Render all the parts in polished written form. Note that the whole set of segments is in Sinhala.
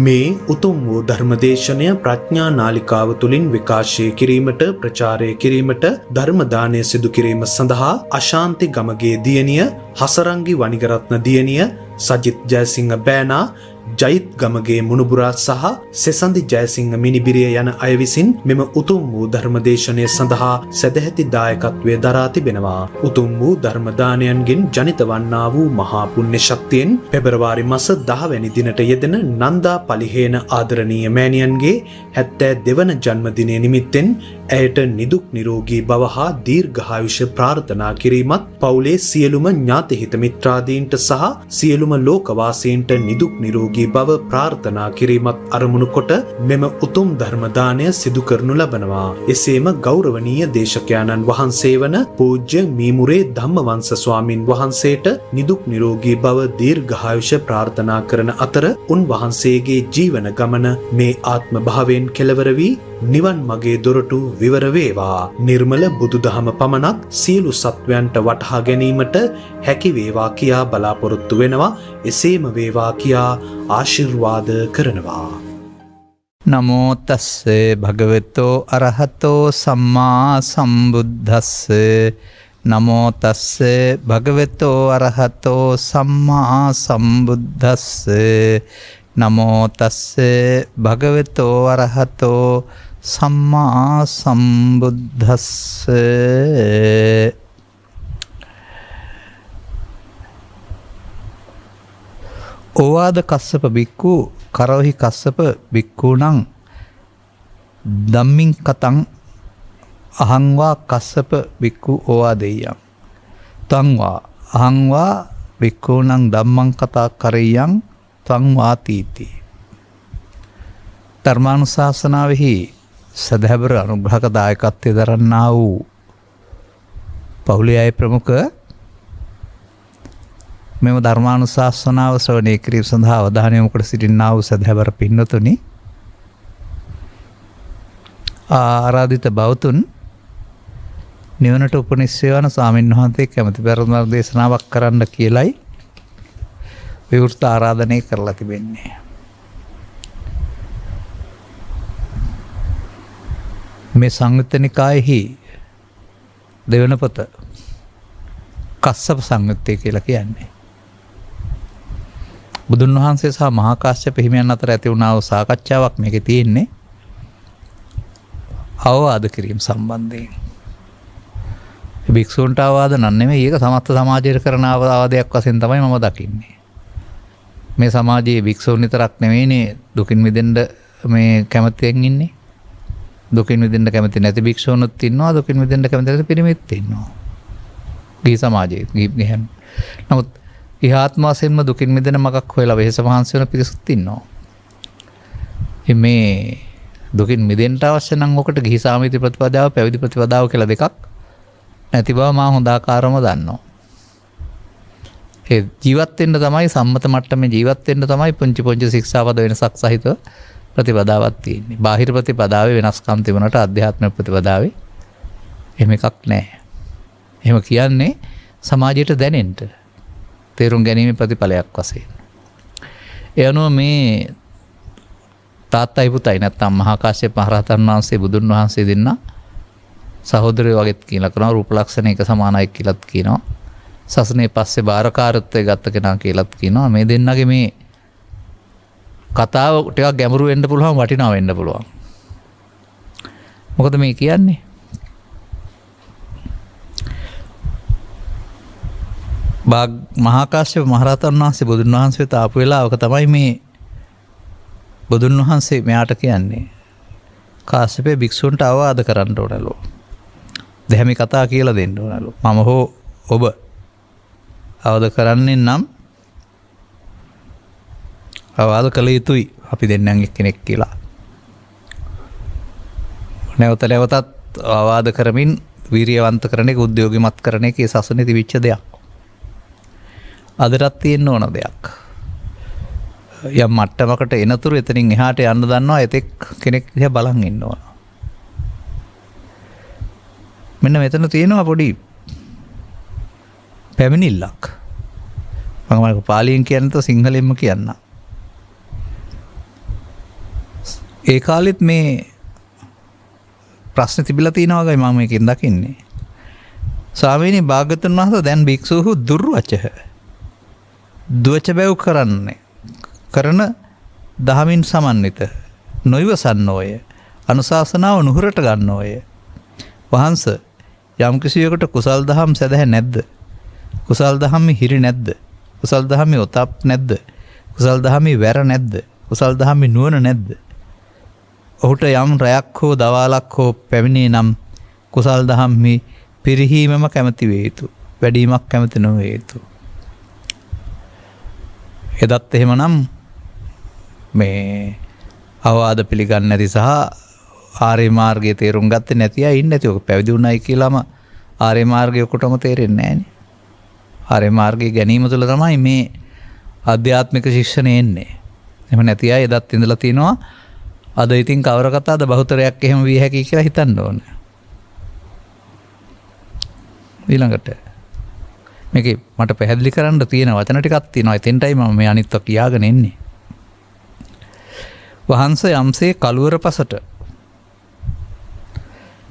මේ උතුම් වූ ධර්මදේශනය ප්‍රඥා නාලිකාව තුළින් විකාශය කිරීමට ප්‍රචාරය කිරීමට ධර්ම දානය සිදු කිරීම සඳහා අශාන්ති ගමගේ දියණිය හසරංගි වනිගරත්න දියණිය සජිත් ජයසිංහ බෑනා ජයිත් ගමගේ මුණුබුරා සහ සෙසඳි ජයසිංහ මිනිබිරිය යන අය විසින් මෙම උතුම් වූ ධර්මදේශනය සඳහා සැදැහැති දායකත්වය දරා තිබෙනවා. උතුම් වූ ධර්ම දානයන්ගෙන් ජනිත වන්නා වූ මහා පුණ්‍ය ශක්තියෙන් පෙබරවාරි මාස 10 වැනි දිනට යෙදෙන නන්දා පලිහේන ආදරණීය මෑණියන්ගේ 72 වන ජන්මදිනය නිමිත්තෙන් ඇයට නිදුක් නිරෝගී බව හා දීර්ඝායුෂ ප්‍රාර්ථනා කිරීමත් පවුලේ සියලුම ඥාති හිත මිත්‍රාදීන්ට සහ සියලුම ලෝකවාසීන්ට නිදුක් නිරෝගී බව ප්‍රාර්ථනා කිරීමත් අරමුණු කොට මෙම උතුම් ධර්ම දානය සිදු කරනු ලබනවා. එසේම ගෞරවනීය දේශකයාණන් වහන්සේ වන පූජ්‍ය මීමුරේ ධම්මවංශ ස්වාමින් වහන්සේට නිදුක් නිරෝගී බව දීර්ඝායුෂ ප්‍රාර්ථනා කරන අතර උන්වහන්සේගේ ජීවන ගමන මේ ආත්ම භාවයෙන් කෙලවර වී නිවන් මගේ දොරටු විවර වේවා. නිර්මල බුදුදහම පමණක් සියලු සත්වයන්ට වටහා ගැනීමට හැකි වේවා කියා බලාපොරොත්තු වෙනවා. එසේම වේවා කියා ආශිර්වාද කරනවා. නමෝ තස්සේ භගවතෝ අරහතෝ සම්මා සම්බුද්දස්සේ නමෝ තස්සේ භගවතෝ අරහතෝ සම්මා සම්බුද්දස්සේ නමෝ තස්සේ භගවතෝ අරහතෝ සම්මා සම්බුද්දස්සේ. ඕවාද කස්සප බික්කු කරෝහි කස්සප බික්කුණං ධම්මින් කතං අහංවා කස්සප බික්කු ඕවාදෙය්‍යං තංවා අහංවා බික්කුණං ධම්මං කතා කරෙය්‍යං තංවාතීති. ධර්මානුශාසනාවෙහි සදහැබර අනුග්‍රහක දායකත්වය දරන්නා වූ පවුලේ අය ප්‍රමුඛ මෙම ධර්මානුශාසනාව ශ්‍රවණය කිරීම සඳහා අවධානය යොමු කර සිටින්නා වූ සදහැබර පින්වතුනි, ආරාධිත බවතුන්, නිවනට උපනිශ්‍රය වන ස්වාමීන් වහන්සේ කැමැති පෙරදම දේශනාවක් කරන්න කියලයි විවෘත ආරාධනය කරලා තිබෙන්නේ. මේ සංයුත්ත නිකායෙහි දෙවන පොත කස්සප සංයුත්තය කියලා කියන්නේ. බුදුන් වහන්සේ සහ මහා කාශ්‍යප හිමියන් අතර ඇති වුණා වූ සාකච්ඡාවක් මේකේ තියෙන්නේ අවවාද කිරීම සම්බන්ධයෙන්. භික්ෂූන්ට අවවාද නෙමෙයි, ඒක සමස්ත සමාජයට කරන අවවාදයක් වශයෙන් තමයි මම දකින්නේ. මේ සමාජයේ භික්ෂූන් විතරක් නෙවෙයිනේ දුකින් මිදෙන්න මේ කැමැත්තෙන් ඉන්නේ. දුකින් මිදෙන්න කැමති නැති භික්ෂූනුත් ඉන්නවා, දුකින් මිදෙන්න කැමති නැති පිරිමිත් ඉන්නවා. ගිහි සමාජයේ ගිහින්. නමුත් ඉහාත්ම වශයෙන්ම දුකින් මිදෙන මගක් හොයලා වෙහෙස මහන්සි වෙන පිරිසුත් ඉන්නවා. මේ දුකින් මිදෙන්න අවශ්‍ය නම් ඔකට ගිහි සාමිති ප්‍රතිපදාව, පැවිදි ප්‍රතිපදාව කියලා දෙකක් නැති බව මා හොඳ ආකාරවම දන්නවා. ඒ ජීවත් වෙන්න තමයි සම්මත මට්ටමේ ජීවත් වෙන්න තමයි පුංචි පුංචි ශික්ෂාපද වෙනසක් සහිත ප්‍රතිපදාවක් තියෙන්නේ. බාහිර ප්‍රතිපදාවේ වෙනස්කම් තිබුණාට අධ්‍යාත්මික ප්‍රතිපදාවේ එහෙම එකක් නැහැ. එහෙම කියන්නේ සමාජයට දැනෙන්න, තේරුම් ගැනීමේ ප්‍රතිඵලයක් වශයෙන්. ඒ අනුව මේ තාත්තයි පුතයි නැත්තම් මහා කාශ්‍යප මහ රහතන් වහන්සේ බුදුන් වහන්සේ දෙන්න සහෝදරයෝ වගේත් කියලා කරනවා. රූප ලක්ෂණ එක සමානයි කියලාත් කියනවා. සසනේ පස්සේ බාරකාරත්වය ගත්ත කෙනා කියලාත් කියනවා. මේ දෙන්නගේ මේ කතාව ටිකක් ගැඹුරු වෙන්න පුළුවන්, වටිනා වෙන්න පුළුවන්. මොකද මේ කියන්නේ? මහා කාශ්‍යප මහ රහතන් වහන්සේ බුදුන් වහන්සේ තාපු වෙලාවක තමයි මේ බුදුන් වහන්සේ මෙයාට කියන්නේ කාශ්‍යපේ භික්ෂුන්ට අවවාද කරන්න ඕනලු. දැහැමි කතා කියලා දෙන්න ඕනලු. මම හෝ ඔබ අවවාද කරන්නේ නම් අවවාද කළ යුතුයි අපි දෙන්නන් එක්කෙනෙක් කියලා. නැවත නැවතත් අවවාද කරමින් වීරියවන්ත කරන එක, උද්‍යෝගිමත් කරන එක ඒ සසුනේ තිබිච්ච දෙයක්. අදටත් තියෙන්න ඕන දෙයක්. යම් මට්ටමකට එනතුරු එතනින් එහාට යන්න දන්නවා, එතෙක් කෙනෙක් දිහා බලන් ඉන්න ඕන. මෙන්න මෙතන තියෙනවා පොඩි පැමිණිල්ලක්. මම පාලියෙන් කියන්නත් සිංහලෙන්ම කියන්න. ඒ කාලෙත් මේ ප්‍රශ්න තිබිලා තියෙනවා වගේ මම මේකෙන් දකින්නේ. ස්වාමීනි භාග්‍යවතුන් වහන්සේ දැන් භික්ෂුහු දුර්වචහ. දුවච බැව් කරන්නේ. කරන දහමින් සමන්විත. නොයිවසන්නෝය. අනුශාසනාව නුහුරට ගන්නෝය. වහන්සේ යම් කිසියෙකුට කුසල් දහම් සැදැහැ නැද්ද? කුසල් දහම්ෙ හිරි නැද්ද? කුසල් දහම්ෙ ඔතප් නැද්ද? කුසල් දහම්ෙ වැර නැද්ද? කුසල් දහම්ෙ නුවණ නැද්ද? ඔහුට යම් රැයක් හෝ දවාලක් හෝ පැමිණේ නම් කුසල් දහම්හි පිරිහීමම කැමති වේ යුතු. වැඩිමක් කැමති නොවේ යුතු. එදත් එහෙමනම් මේ අවවාද පිළිගන්නේ නැති සහ ආර්ය මාර්ගයේ තේරුම් ගත්තේ නැති අය ඉන්නේ නැති. ඔක පැවිදි වුණයි කියලාම ආර්ය මාර්ගය ඔකොටම තේරෙන්නේ නැහැ නේ. ආර්ය මාර්ගයේ ගැනීම තුළ තමයි මේ ආධ්‍යාත්මික ශික්ෂණය එන්නේ. එහෙම නැති අය එදත් ඉඳලා තිනවා. අද ඉතින් කවර කතාවද බහුතරයක් එහෙම විය හැකියි කියලා හිතන්න ඕනේ. ඊළඟට මේක මට පැහැදිලි කරන්න තියෙන වචන ටිකක් තියෙනවා. එතෙන්ටයි මම මේ අනිත්ව කියාගෙන එන්නේ. වහන්සේ යම්සේ කළුවරපසට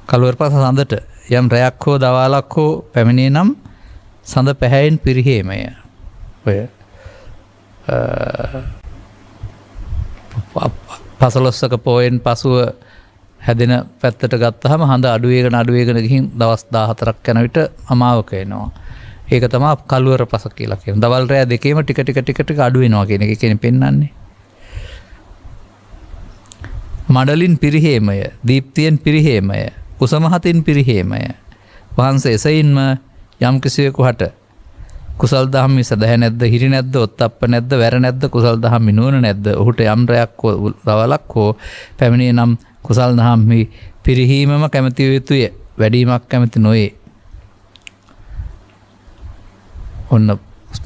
සඳට යම් රැයක් හෝ දවාලක් හෝ පැමිණේ නම් සඳ පැහැයෙන් පිරිහීමය. ඔය පසළොස්වක පෝයෙන් පසුව හැදෙන පැත්තට ගත්තහම හඳ අඩුවේගෙන ගිහින් දවස් 14ක් යන විට අමාවක එනවා. ඒක තමයි කළුවර පස කියලා කියන්නේ. දවල් රැය දෙකේම ටික අඩු වෙනවා කියන එක කියන්නේ පෙන්වන්නේ. මඩලින් පිරිහීමය, දීප්තියෙන් පිරිහීමය, උසමහතින් පිරිහීමය. වහන්සේ එසයින්ම යම් කිසිවෙකුට කුසල් දහම්මි සදහැ නැද්ද, හිරි නැද්ද, ඔත්තප්ප නැද්ද, වැර නැද්ද, කුසල් දහම්මි නුවණ නැද්ද, ඔහුට යම් රැයක් හෝ දවලක් හෝ පැමිණේ නම් කුසල් දහම්මි පිරිහීමම කැමති යුතුය. වැඩිමක් කැමති නොවේ. ඔන්න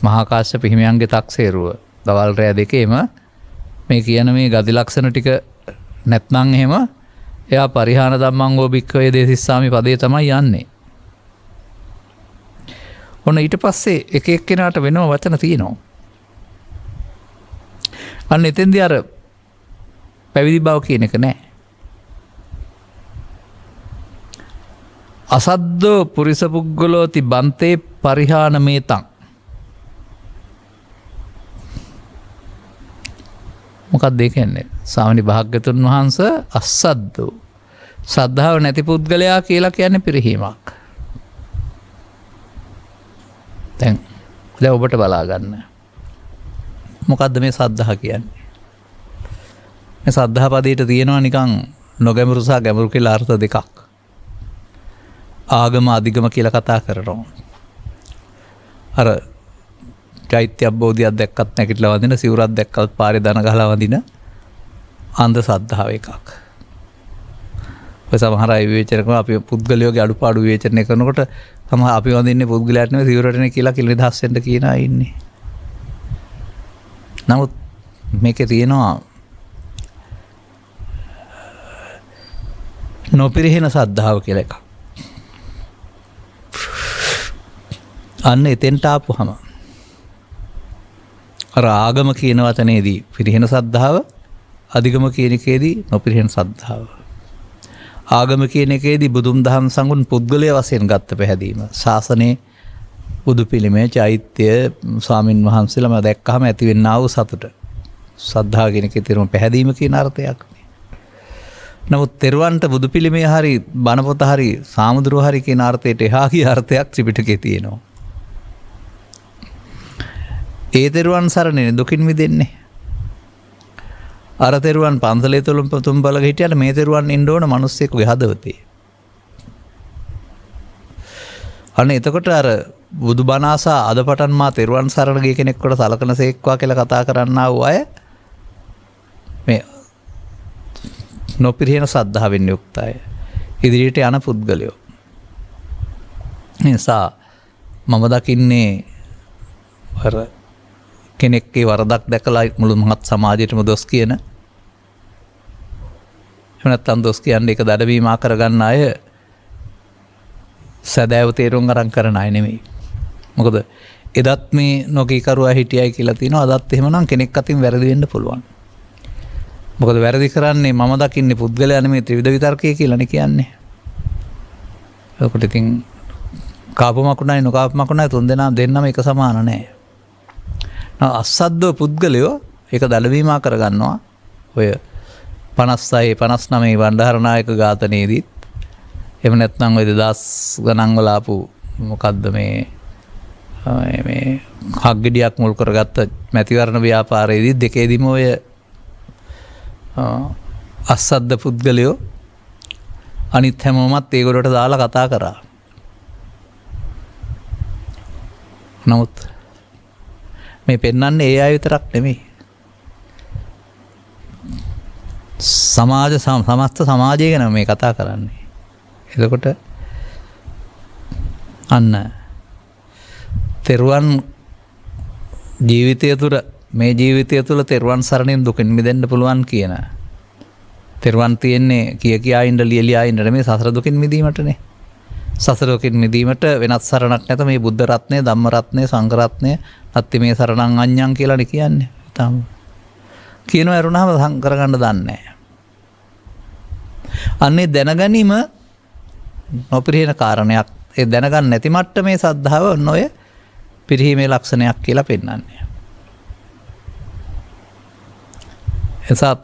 මහා කාශ්‍යප හිමියන්ගේ තක්සේරුව දවල් රැය දෙකේම මේ කියන මේ ගති ලක්ෂණ ටික නැත්නම් එහෙම එයා පරිහාන ධම්මං වූ භික්ඛවේ දේසිස්සාමි පදේ තමයි යන්නේ. ඔන්න ඊට පස්සේ එක එක්කෙනාට වෙනම වචන තියෙනවා. අන්න එතෙන්දී අර පැවිදි බව කියන එක නෑ. අසද්දෝ පුරිස පුග්ගලෝති බන්තේ පරිහාන මේතං. මොකක්ද ඒ කියන්නේ? ස්වාමීනි භාග්‍යතුන් වහන්සේ අසද්දෝ ශ්‍රද්ධාව නැති පුද්ගලයා කියලා කියන්නේ පිරිහීමක්. දැන් ඔබට බලා ගන්න. මොකද්ද මේ සද්ධා කියන්නේ? මේ සද්ධා පදයට තියෙනවා නිකන් නොගැඹුරු සහ ගැඹුරු කියලා අර්ථ දෙකක්. ආගම අධිගම කියලා කතා කරනවා. අර චෛත්‍ය බෝධියක් දැක්කත් නැගිටලා වදින, සිවුරක් දැක්කත් පාරේ දන ගහලා වදින අන්ධ සද්ධාව එකක්. ඔය සමහර අය විවේචන කරනවා අපි පුද්ගලයෝගේ අඩුපාඩු විවේචනය කරනකොට තමයි අපි වඳින්නේ පුද්ගලයාට නෙවෙයි සිවුරටනේ කියලා නිදහස් වෙන්න කියන අය ඉන්නේ. නමුත් මේකේ තියෙනවා නොපිරිහෙන සද්ධාව කියලා එකක්. අන්න එතෙන්ට ආපුහම අර ආගම කියන වචනේදී පිරිහෙන සද්ධාව, අධිගම කියන එකේදී නොපිරිහෙන සද්ධාව. ආගම කියන එකේදී බුදුන් දහම් සංගුණ පුද්ගලයා වශයෙන් ගත්ත පැහැදීම. ශාසනයේ බුදු පිළිමය, චෛත්‍ය, ස්වාමින් වහන්සේලාම දැක්කහම ඇතිවෙනා වූ සතුට. සද්ධා කියන එකේ තියෙන පැහැදීම කියන අර්ථයක්. නමුත් තෙරුවන්ට බුදු පිළිමය හරි, බණ පොත හරි, සාමුද්‍රෝ හරි කියන අර්ථයට එහා ගිය අර්ථයක් ත්‍රිපිටකේ තියෙනවා. ඒ තෙරුවන් සරණනේ දුකින් මිදෙන්නේ. අර තෙරුවන් පන්සලේ තුම්බලක හිටියට මේ තෙරුවන් ඉන්න ඕන මිනිස්සෙකුගේ හදවතේ. අන්න එතකොට අර බුදු බණ ආසා අද පටන් මා තෙරුවන් සරණ ගිය කෙනෙක්ට සලකන සේක්වා කියලා කතා කරන්නා වූ අය මේ නොපිරිහෙන සද්ධාවෙන් යුක්ත අය. ඉදිරියට යන පුද්ගලයෝ. නිසා මම දකින්නේ අර කෙනෙක්ගේ වරදක් දැකලා මුළු මහත් සමාජයටම දොස් කියන, එහෙම නැත්නම් දොස් කියන්නේ ඒක දඩවීමා කරගන්න අය සදෑව තේරුම් අරන් කරන අය නෙමෙයි. මොකද එදත් මේ නොකීකරුවා හිටියයි කියලා තියෙනවා. අදත් එහෙමනම් කෙනෙක් අතින් වැරදි වෙන්න පුළුවන්. මොකද වැරදි කරන්නේ මම දකින්නේ පුද්ගලයා නෙමෙයි ත්‍රිවිධ විතර්කය කියලානේ කියන්නේ. ඒකට ඉතින් කාපු මකුණයි නොකාපු මකුණයි තුන් දෙනා දෙන්නම එක සමාන නැහැ. අසද්දව පුද්ගලයෝ ඒක දඩවීමා කරගන්නවා. ඔය 56 59 වණ්ඩාරනායක ඝාතනයේදීත් එහෙම නැත්නම් ඔය 2000 ගණන් වල ආපු මොකද්ද මේ හග්ගෙඩියක් මුල් කරගත්ත මැතිවරණ ව්‍යාපාරයේදී දෙකේදීම ඔය අසද්ද පුද්ගලයෝ අනිත් හැමෝමත් ඒගොල්ලෝට දාලා කතා කරා. නමුත් මේ පෙන්වන්නේ ඒ අය විතරක් නෙමෙයි. සමස්ත සමාජය ගැන මේ කතා කරන්නේ. එතකොට අන්න තෙරුවන් ජීවිතය තුළ මේ ජීවිතය තුළ තෙරුවන් සරණින් දුකින් මිදෙන්න පුළුවන් කියන තෙරුවන් තියෙන්නේ කියා ඉන්න ලියලියා ඉන්න මේ සසර දුකින් මිදීමටනේ. සසර දුකින් මිදීමට වෙනත් සරණක් නැත මේ බුද්ධ රත්නය ධම්ම රත්නය සංඝ රත්නය අත්ති මේ සරණං අඤ්ඤං කියලානේ කියන්නේ. තාම කියනවා ඇරුණාම සංකර ගන්න දන්නේ නැහැ. අන්නේ දැනගැනීම නොපිරිහෙන කාරණයක්. ඒ දැනගන්න නැති මට්ටමේ සද්ධාව නොය පිරිහීමේ ලක්ෂණයක් කියලා පෙන්වන්නේ. එසා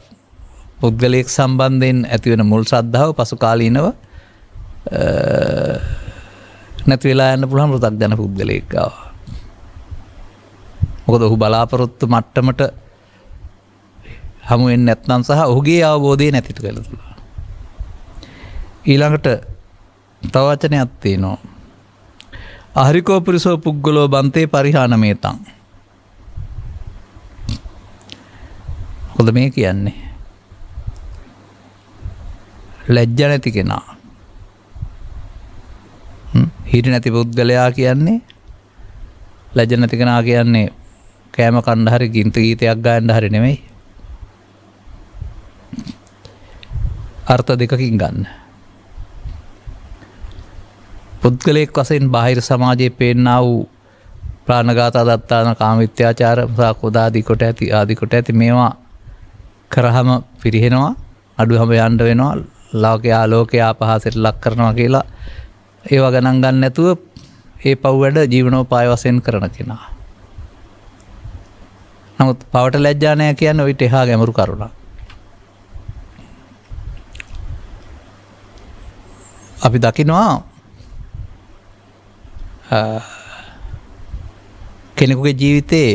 පුද්ගලයෙක් සම්බන්ධයෙන් ඇතිවෙන මුල් ශ්‍රද්ධාව පසු කාලීනව නැති වෙලා යන්න පුළුවන් පෘථග්ජන පුද්ගලයෙක් ගාව. මොකද ඔහු බලාපොරොත්තු මට්ටමට හමු වෙන්නේ නැත්නම් සහ ඔහුගේ අවබෝධය නැතිතු කළ තුල. ඊළඟට තව වචනයක් තියෙනවා. අහරිකෝ පුරිසෝ පුද්ගලෝ බන්තේ පරිහානමේතං. මොකද මේ කියන්නේ? ලැජ්ජ නැති කෙනා. හිරි නැති පුද්ගලයා කියන්නේ ලැජ්ජ නැති කෙනා කියන්නේ කෑම කන්න හරි ගින්ත ගීතයක් ගායන්න හරි නෙමෙයි. අර්ථ දෙකකින් ගන්න. පුද්ගලයෙක් වශයෙන් බාහිර සමාජයේ පේන්නා වූ ප්‍රාණඝාත දත්තාන කාමවිත්‍යාචාර සාකෝදාදී කොට ඇති මේවා කරාම පිරිහෙනවා අඩුවම යන්න වෙනවා ලෝකයා අපහාසයට ලක් කරනවා කියලා ඒවා ගණන් ගන්න නැතුව ඒ පව් වැඩ ජීවනෝපාය වශයෙන් කරන කෙනා. නමුත් පවට ලැජ්ජා නැහැ කියන්නේ ඔයිට එහා ගැඹුරු කරුණක්. අපි දකිනවා කෙනෙකුගේ ජීවිතේ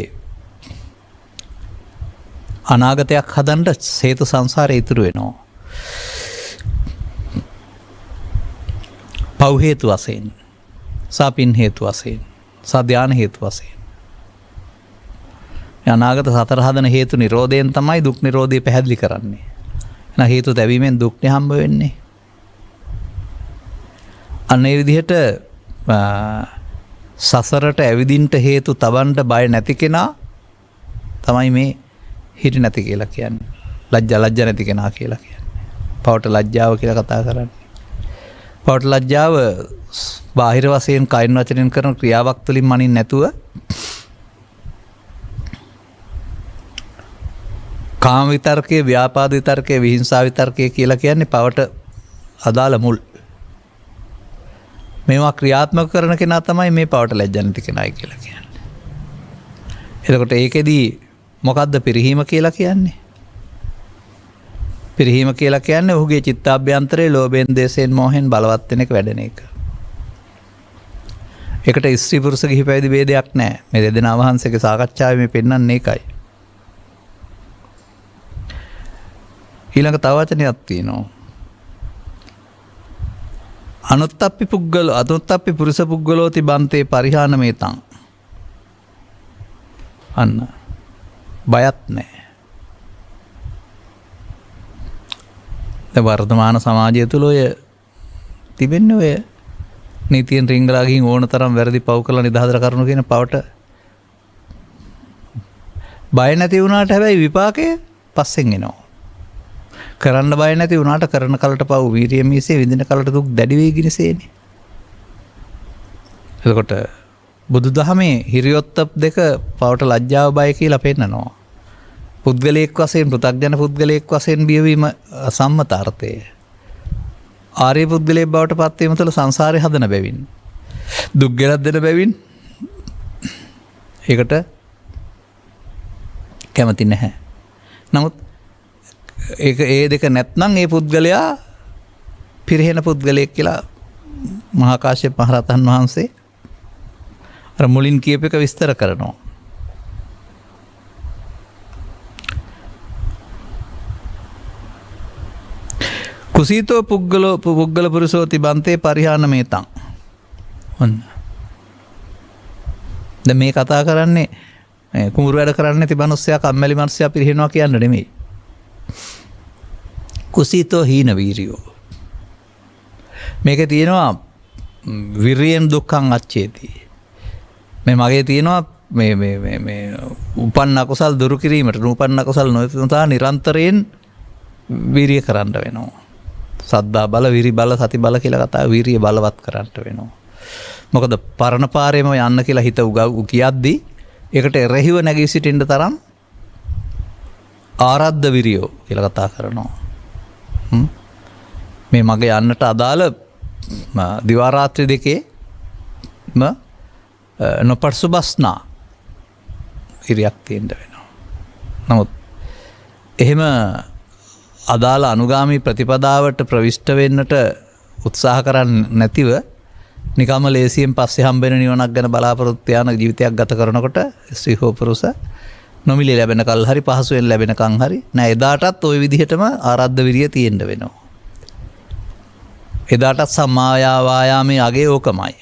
අනාගතයක් හදන්න හේතු සංසාරේ ඉතුරු වෙනවා. පව් හේතු වශයෙන්, සාපින් හේතු වශයෙන්, සාධ්‍යාන හේතු වශයෙන්. අනාගත සතර හදන හේතු නිරෝධයෙන් තමයි දුක් නිරෝධය පැහැදිලි කරන්නේ. එහෙනම් හේතු දැවීමෙන් දුක්නේ හම්බ වෙන්නේ. අනේ විදිහට සසරට ඇවිදින්ට හේතු තබන්න බය නැති කෙනා තමයි මේ හිරි නැති කියලා කියන්නේ. ලැජ්ජ නැති කෙනා කියලා කියන්නේ. පවට ලැජ්ජාව කියලා කතා කරන්නේ. පවට ලැජ්ජාව බාහිර වශයෙන් කයින් වචනෙන් කරන ක්‍රියාවක් තුළින් මනින් නැතුව කාම විතර්කයේ, ව්‍යාපාද විතර්කයේ, විහිංසා විතර්කයේ කියලා කියන්නේ පවට අදාළ මුල්. මේවා ක්‍රියාත්මක කරන කෙනා තමයි මේ පවට ලැජ්ජ නැති කෙනායි කියලා කියන්නේ. එතකොට ඒකෙදී මොකද්ද පිරිහීම කියලා කියන්නේ? පිරිහීම කියලා කියන්නේ ඔහුගේ චිත්තාභ්‍යන්තරයේ ලෝභයෙන්, දේශයෙන්, මෝහෙන් බලවත් වෙන එක වැඩෙන එක. ඒකට ස්ත්‍රී පුරුෂ ගිහි පැවිදි ભેදයක් නැහැ. මේ දෙදෙනා වහන්සේගේ සාකච්ඡාවේ මේ පෙන්වන්නේ ඒකයි. ඊළඟ තව වචනයක් තියෙනවා. අනුත්තප්පි පුරුෂ පුද්ගලෝති බන්තේ පරිහානමේතං. අන්න බයත් නැහැ. දැන් වර්තමාන සමාජය තුළ ඔය තිබෙන්නේ ඔය නීතියෙන් රිංගලා ගිහින් ඕන තරම් වැරදි පව් කරලා නිදහතර කරනු කියන පවට බය නැති වුණාට හැබැයි විපාකය පස්සෙන් එනවා. කරන්න බය නැති වුණාට කරන කලට පව් වීරිය මිසේ විඳින කලට දුක් දැඩි වෙයි ගිනසේනේ. එතකොට බුදුදහමේ හිරියොත්ප් දෙක පවට ලැජ්ජාව බය කියලා පෙන්නනවා. පුද්ගලයෙක් වශයෙන් පෘථග්ජන පුද්ගලයෙක් වශයෙන් බියවීම සම්මත අර්ථය. ආර්ය පුද්ගලයෙක් බවට පත්වීම තුළ සංසාරේ හදන බැවින් දුක් ගෙනත් දෙන බැවින් ඒකට කැමති නැහැ. නමුත් ඒ දෙක නැත්නම් ඒ පුද්ගලයා පිරිහෙන පුද්ගලයෙක් කියලා මහා කාශ්‍යප මහ රහතන් වහන්සේ අර මුලින් කියපු එක විස්තර කරනවා. කුසීතෝ පුද්ගල පුරුෂෝති බන්තේ පරිහාන මේතං. ඔන්න. දැන් මේ කතා කරන්නේ කුඹුරු වැඩ කරන්නේ තිබනොස්සයා කම්මැලි මනුස්සයා පිරිහෙනවා කියන්න නෙමෙයි. කුසීතෝ හීන වීරියෝ. මේකේ තියෙනවා විරියෙන් දුක්ඛං අච්චේති. මේ මගේ තියෙනවා මේ උපන්න අකුසල් දුරු කිරීමට නූපන්න අකුසල් නොයතුතා නිරන්තරයෙන් වීරිය කරන්න වෙනවා. සද්දා බල විරි බල සති බල කියලා කතා වීරිය බලවත් කරන්න වෙනවා. මොකද පරණ පාරේම යන්න කියලා හිත කියද්දී ඒකට එරෙහිව නැගී සිටින්න තරම් ආරද්ධ විරියෝ කියලා කතා කරනවා. මේ මගේ යන්නට අදාළ දිවා රාත්‍රී දෙකේම නොපර්සුබස්නා ඉරියක් තියෙන්න වෙනවා. නමුත් එහෙම අදාළ අනුගාමී ප්‍රතිපදාවට ප්‍රවිෂ්ඨ වෙන්නට උත්සාහ කරන්නේ නැතිව නිකම්ම ලේසියෙන් පස්සේ හම්බෙන නිවනක් ගැන බලාපොරොත්තු යන ජීවිතයක් ගත කරනකොට ස්ත්‍රී හෝ පුරුෂ නොමිලේ ලැබෙන කල් හරි පහසුවෙන් ලැබෙනකන් හරි නෑ එදාටත් ওই විදිහටම ආරද්ධ විරිය තියෙන්න වෙනවා. එදාටත් සම්මායා වායාමයේ අගේ ඕකමයි.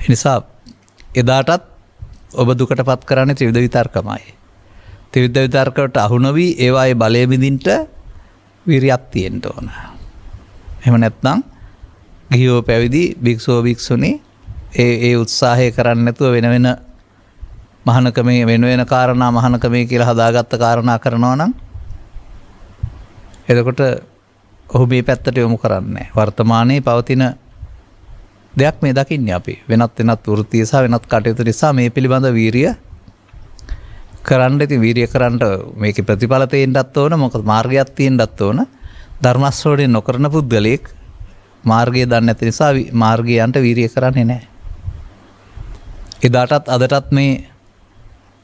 එනිසා එදාටත් ඔබ දුකටපත් කරන්නේ ත්‍රිවිධ විතර්කමයි. ත්‍රිවිධ විතර්කයට අහු නොවි ඒවායේ බලය බිඳින්ට විරියක් තියෙන්න ඕන. එහෙම නැත්නම් ගිහියෝ පැවිදි භික්ෂුව භික්ෂුණී ඒ උත්සාහය කරන්නේ නැතුව වෙන මහානකමේ වෙන කාරණා මහානකමේ කියලා හදාගත්ත කාරණා කරනවා නම් එතකොට ඔහු මේ පැත්තට යොමු කරන්නේ වර්තමානයේ පවතින දෙයක් මේ දකින්නේ අපි වෙනත් වෘත්තිය සහ වෙනත් කටයුතු නිසා මේ පිළිබඳ වීරිය කරන්න ඉතින් වීරිය කරන්න මේකේ ප්‍රතිඵල තේන්නත් ඕන මොකද මාර්ගයක් තියෙන්නත් ඕන ධර්මස්වරේ නොකරන පුද්ගලෙක් මාර්ගය දන්නේ නැති නිසා මාර්ගයන්ට වීරිය කරන්නේ නැහැ. එදාටත් අදටත් මේ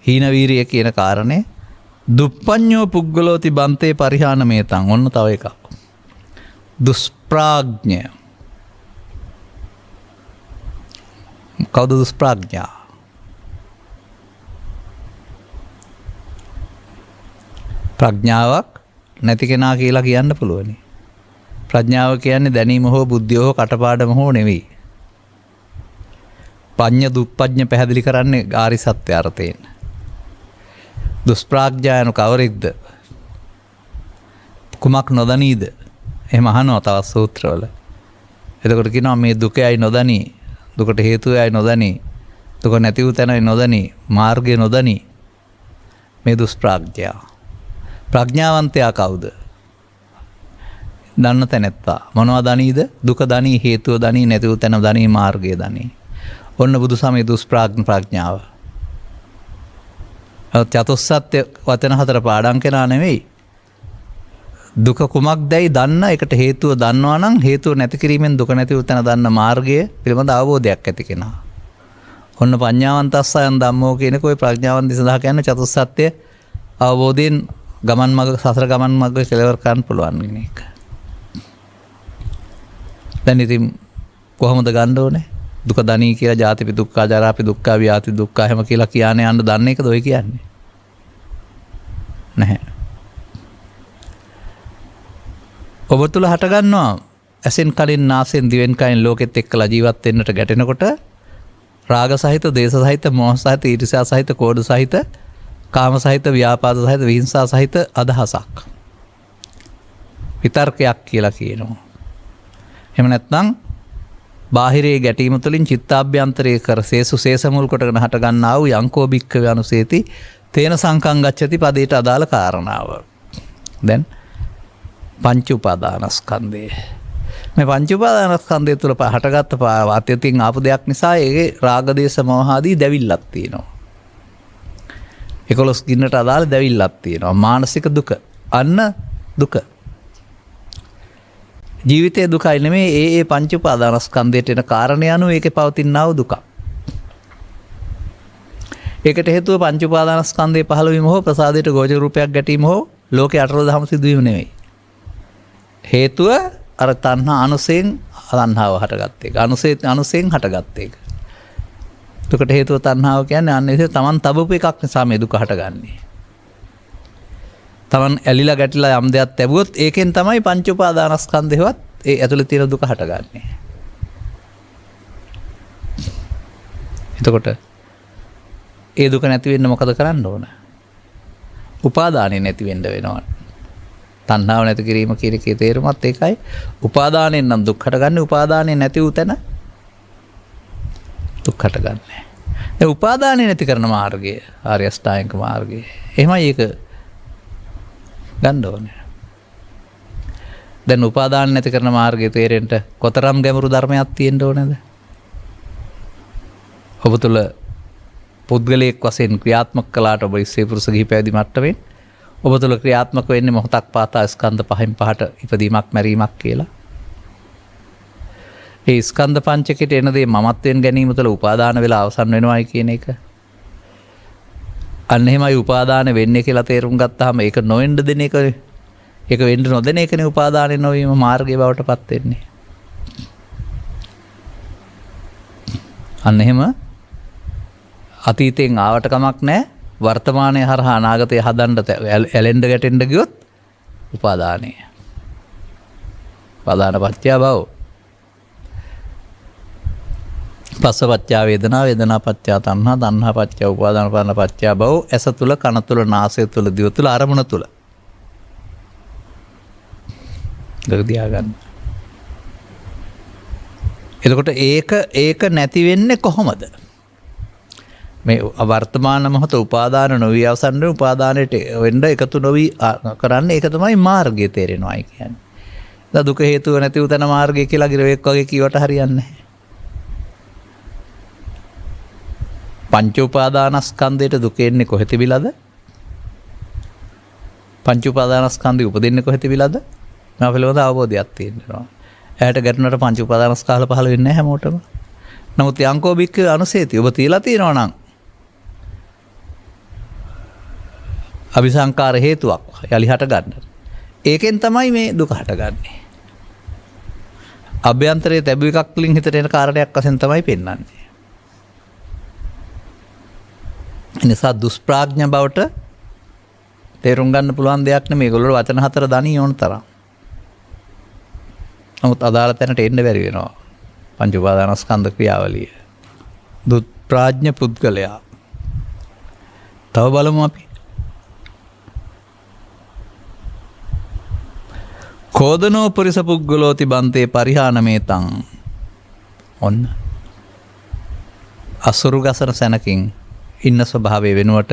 හීන වීරිය කියන කාරණේ දුප්පඤ්ඤෝ පුද්ගලෝති බන්තේ පරිහාන මේතං. ඔන්න තව එකක්. දුෂ්ප්‍රාඥය. කවුද දුෂ්ප්‍රාඥා? ප්‍රඥාවක් නැති කෙනා කියලා කියන්න පුළුවනි. ප්‍රඥාව කියන්නේ දැනීම හෝ බුද්ධිය හෝ කටපාඩම හෝ නෙවෙයි. පඤ්ඤ දුප්පඤ්ඤ පැහැදිලි කරන්නේ ආරි සත්‍ය අර්ථයෙන්. දුෂ්ප්‍රාඥායන කවරෙක්ද? කුමක් නොදනීද? එහෙම අහනවා තවත් සූත්‍රවල. එතකොට කියනවා මේ දුකයි නොදනී, දුකට හේතුවයි නොදනී, දුක නැති වූ තැනයි නොදනී, මාර්ගය නොදනී. මේ දුෂ්ප්‍රාඥයා. ප්‍රඥාවන්තයා කවුද? දන්න තැනැත්තා. මොනවා දනීද? දුක දනී, හේතුව දනී, නැති වූ තැන දනී, මාර්ගය දනී. ඔන්න බුදු සමයේ දුෂ්ප්‍රාඥ ප්‍රඥාව. චතුස්සත්‍ය වචන හතර පාඩම් කෙනා නෙවෙයි. දුක කුමක්දයි දන්න එකට හේතුව දන්නවා නම් හේතුව නැති කිරීමෙන් දුක නැති වූ තැන දන්න මාර්ගය පිළිබඳ අවබෝධයක් ඇති කෙනා. ඔන්න පඤ්ඤාවන්තස්සයන් ධම්මෝ කියනක ඔය ප්‍රඥාවන්ත සඳහා කියන්නේ චතුස්සත්‍ය අවබෝධයෙන් ගමන් මඟ සසර ගමන් මඟ කෙලවර කරන්න පුළුවන් වෙන එක. දැන් ඉතින් කොහොමද ගන්න ඕනේ? දුක දනී කියලා ජාතිපි දුක්ඛ, ජරාපි දුක්ඛ, ව්‍යාධි දුක්ඛ හැම කියලා කියන්නේ යන්න දන්න එකද ඔය කියන්නේ? නැහැ. ඔබ තුල හට ගන්නවා ඇසෙන් කලින් නාසෙන් දිවෙන් කයින් ලෝකෙත් එක්කලා ජීවත් වෙන්නට ගැටෙනකොට රාග සහිත, දේශ සහිත, මෝහ සහිත, ඊර්ෂ්‍යා සහිත, කෝධ සහිත, කාම සහිත, ව්‍යාපාද සහිත, විහිංසා සහිත අදහසක්. විතර්කයක් කියලා කියනවා. එහෙම නැත්නම් බාහිරයේ ගැටීම තුළින් චිත්තාභ්‍යන්තරයේ කර සේසු සේසමුල් කොටගෙන හට ගන්නා වූ යංකෝ භික්ඛවේ අනුසේති තේන සංකං ගච්ඡති පදයට අදාළ කාරණාව. දැන් පංච උපාදානස්කන්ධය. මේ පංච උපාදානස්කන්ධය තුළ හටගත්ත වාත්‍යතින් ආපු දෙයක් නිසා ඒකේ රාග දේශ මොහ ආදී දැවිල්ලක් තියෙනවා. 11 ගින්නට අදාළ දැවිල්ලක් තියෙනවා. මානසික දුක. අන්න දුක. ජීවිතයේ දුකයි නෙමෙයි ඒ පංච උපාදානස්කන්ධයට එන කාරණේ අනුව ඒකේ පවතිනා වූ දුක. ඒකට හේතුව පංච උපාදානස්කන්ධයේ පහළ වීම හෝ ප්‍රසාදයට ගෝචර රූපයක් ගැටීම හෝ ලෝකේ අටලොව සිදුවීම නෙමෙයි. හේතුව අර තණ්හා අනුසයෙන් තණ්හාව හටගත්ත එක. අනුසයෙන් හටගත්ත එක. දුකට හේතුව තණ්හාව කියන්නේ අන්න ඒ තමන් තබපු එකක් නිසා මේ දුක හටගන්නේ. තමන් ඇලිලා ගැටිලා යම් දෙයක් ලැබුවොත් ඒකෙන් තමයි පංච උපාදානස්කන්ධයවත් ඒ ඇතුළේ තියෙන දුක හටගන්නේ. එතකොට ඒ දුක නැති වෙන්න මොකද කරන්න ඕන? උපාදානෙ නැති වෙන්න වෙනවා. තණ්හාව නැති කිරීම කියන එකේ තේරුමත් ඒකයි. උපාදානෙන් නම් දුක් හටගන්නේ. උපාදානෙ නැති වූ තැන දුක් හටගන්නේ. ඒ උපාදානෙ නැති කරන මාර්ගය ආර්ය අෂ්ටාංගික මාර්ගය. එහෙමයි ඒක ගන්න ඕනේ. දැන් උපාදාන නැති කරන මාර්ගය තේරෙන්න කොතරම් ගැඹුරු ධර්මයක් තියෙන්න ඕනේද? ඔබ තුල පුද්ගලයෙක් වශයෙන් ක්‍රියාත්මක කළාට ඔබ ඉස්සේ පුරුෂ ගිහි පැවිදි මට්ටමින් ඔබ තුල ක්‍රියාත්මක වෙන්නේ මොහොතක් පාතා ස්කන්ධ පහෙන් පහට ඉපදීමක් මැරීමක් කියලා. ඒ ස්කන්ධ පංචකයට එන දේ මමත්වෙන් ගැනීම තුළ උපාදාන වෙලා අවසන් වෙනවයි කියන එක. අන්න එහෙමයි උපාදාන වෙන්නේ කියලා තේරුම් ගත්තාම ඒක නොවෙන්න දෙන එක, ඒක වෙන්න නොදෙන එකනේ උපාදානෙ නොවීම මාර්ගය බවට පත් වෙන්නේ. අන්න එහෙම අතීතයෙන් ආවට කමක් නැහැ. වර්තමානයේ හරහා අනාගතය හදන්න ඇලෙන්න ගැටෙන්න ගියොත් උපාදානය. උපාදාන පත්‍ය භව. පස්සපච්චා වේදනා, වේදනා පච්චා තණ්හා, තණ්හා පච්චා උපාදාන, උපාදාන පච්චා භව. ඇස තුල, කන තුල, නාසය තුල, දිව තුල, අරමුණ තුල. ගතියා ගන්න. එතකොට ඒක නැති වෙන්නේ කොහොමද? මේ වර්තමාන මොහොත උපාදාන නොවි අවසන් වෙන උපාදානයට වෙන්න එකතු නොවි කරන්නේ ඒක තමයි මාර්ගය තේරෙනවායි කියන්නේ. දැන් දුක හේතුව නැති උතන මාර්ගය කියලා ගිරවෙක් වගේ කීවට හරියන්නේ නැහැ. පංච උපාදානස්කන්ධයට දුක එන්නේ කොහෙ තිබිලාද? පංච උපාදානස්කන්ධය උපදින්නේ කොහෙ තිබිලාද? මම පිළිබඳ අවබෝධයක් තියෙනවා. ඇයට ගැටුණට පංච උපාදානස්කන්ධ පහළ වෙන්නේ නැහැ හැමෝටම. නමුත් යංකෝ බික්ක අනුසේති ඔබ තියලා තියෙනවා නම් අபிසංකාර හේතුවක් යලි හට ගන්න. ඒකෙන් තමයි මේ දුක හටගන්නේ. අභ්‍යන්තරයේ තැබු එකක් වලින් හිතට එන කාරණයක් වශයෙන් තමයි පෙන්වන්නේ. එනිසා දුෂ්ප්‍රඥ බවට තේරුම් ගන්න පුළුවන් දෙයක් නෙමෙයි. මේගොල්ලෝ වචන හතර දණී ඕන තරම්. නමුත් අදාළ තැනට එන්න බැරි වෙනවා. පංච උපාදානස්කන්ධ ක්‍රියාවලිය. දුෂ්ප්‍රඥ පුද්ගලයා. තව බලමු අපි. කෝදනෝ පුරිස පුද්ගලෝති බන්තේ පරිහානමේතං. ඔන්න. අසුරු ගසන සැනකින් ඉන්න ස්වභාවය වෙනුවට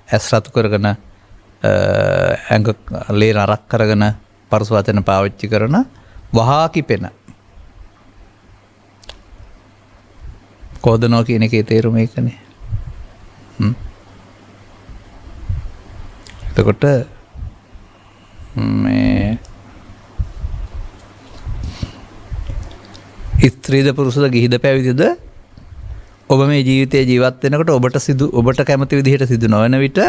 ඇස් රතු කරගෙන ඇඟ ලේ නරක් කරගෙන පරස වචන පාවිච්චි කරන වහා කිපෙන. කෝදනෝ කියන එකේ තේරුම ඒකනේ. එතකොට මේ ස්ත්‍රීද පුරුෂද ගිහිද පැවිදිද ඔබ මේ ජීවිතයේ ජීවත් වෙනකොට ඔබට කැමති විදිහට සිදු නොවන විට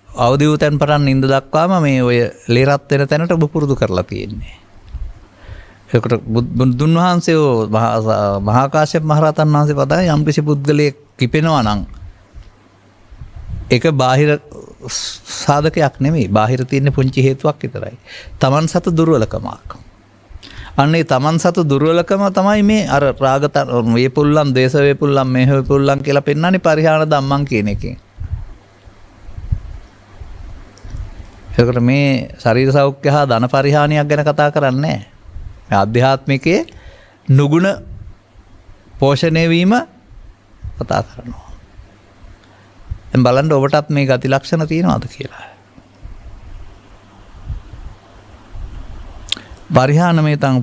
අවදි වූ තැන් පටන් නින්ද දක්වාම මේ ඔය ලේ රත් වෙන තැනට ඔබ පුරුදු කරලා තියෙන්නේ. ඒකට බුදුන් වහන්සේ මහා කාශ්‍යප මහ රහතන් වහන්සේ පදයි යම්කිසි පුද්ගලයෙක් කිපෙනවා නම් ඒක බාහිර සාධකයක් නෙමෙයි. බාහිර තියෙන පුංචි හේතුවක් විතරයි. Taman සතු දුර්වලකමක්. අන්නේ Taman සතු දුර්වලකම තමයි මේ අර රාගත වේපුල්ලන්, දේශ වේපුල්ලන්, මේහ වේපුල්ලන් කියලා පෙන්නන්නේ පරිහාන ධම්මං කියන එකෙන්. ඒකට මේ ශරීර සෞඛ්‍ය හා ධන පරිහානියක් ගැන කතා කරන්නේ නැහැ. මේ ආධ්‍යාත්මිකයේ නුගුණ පෝෂණය වීම කතා කරනවා. දැන් බලන්න ඔබටත් මේ ගති ලක්ෂණ තියෙනවද කියලා. පරිහානමේතං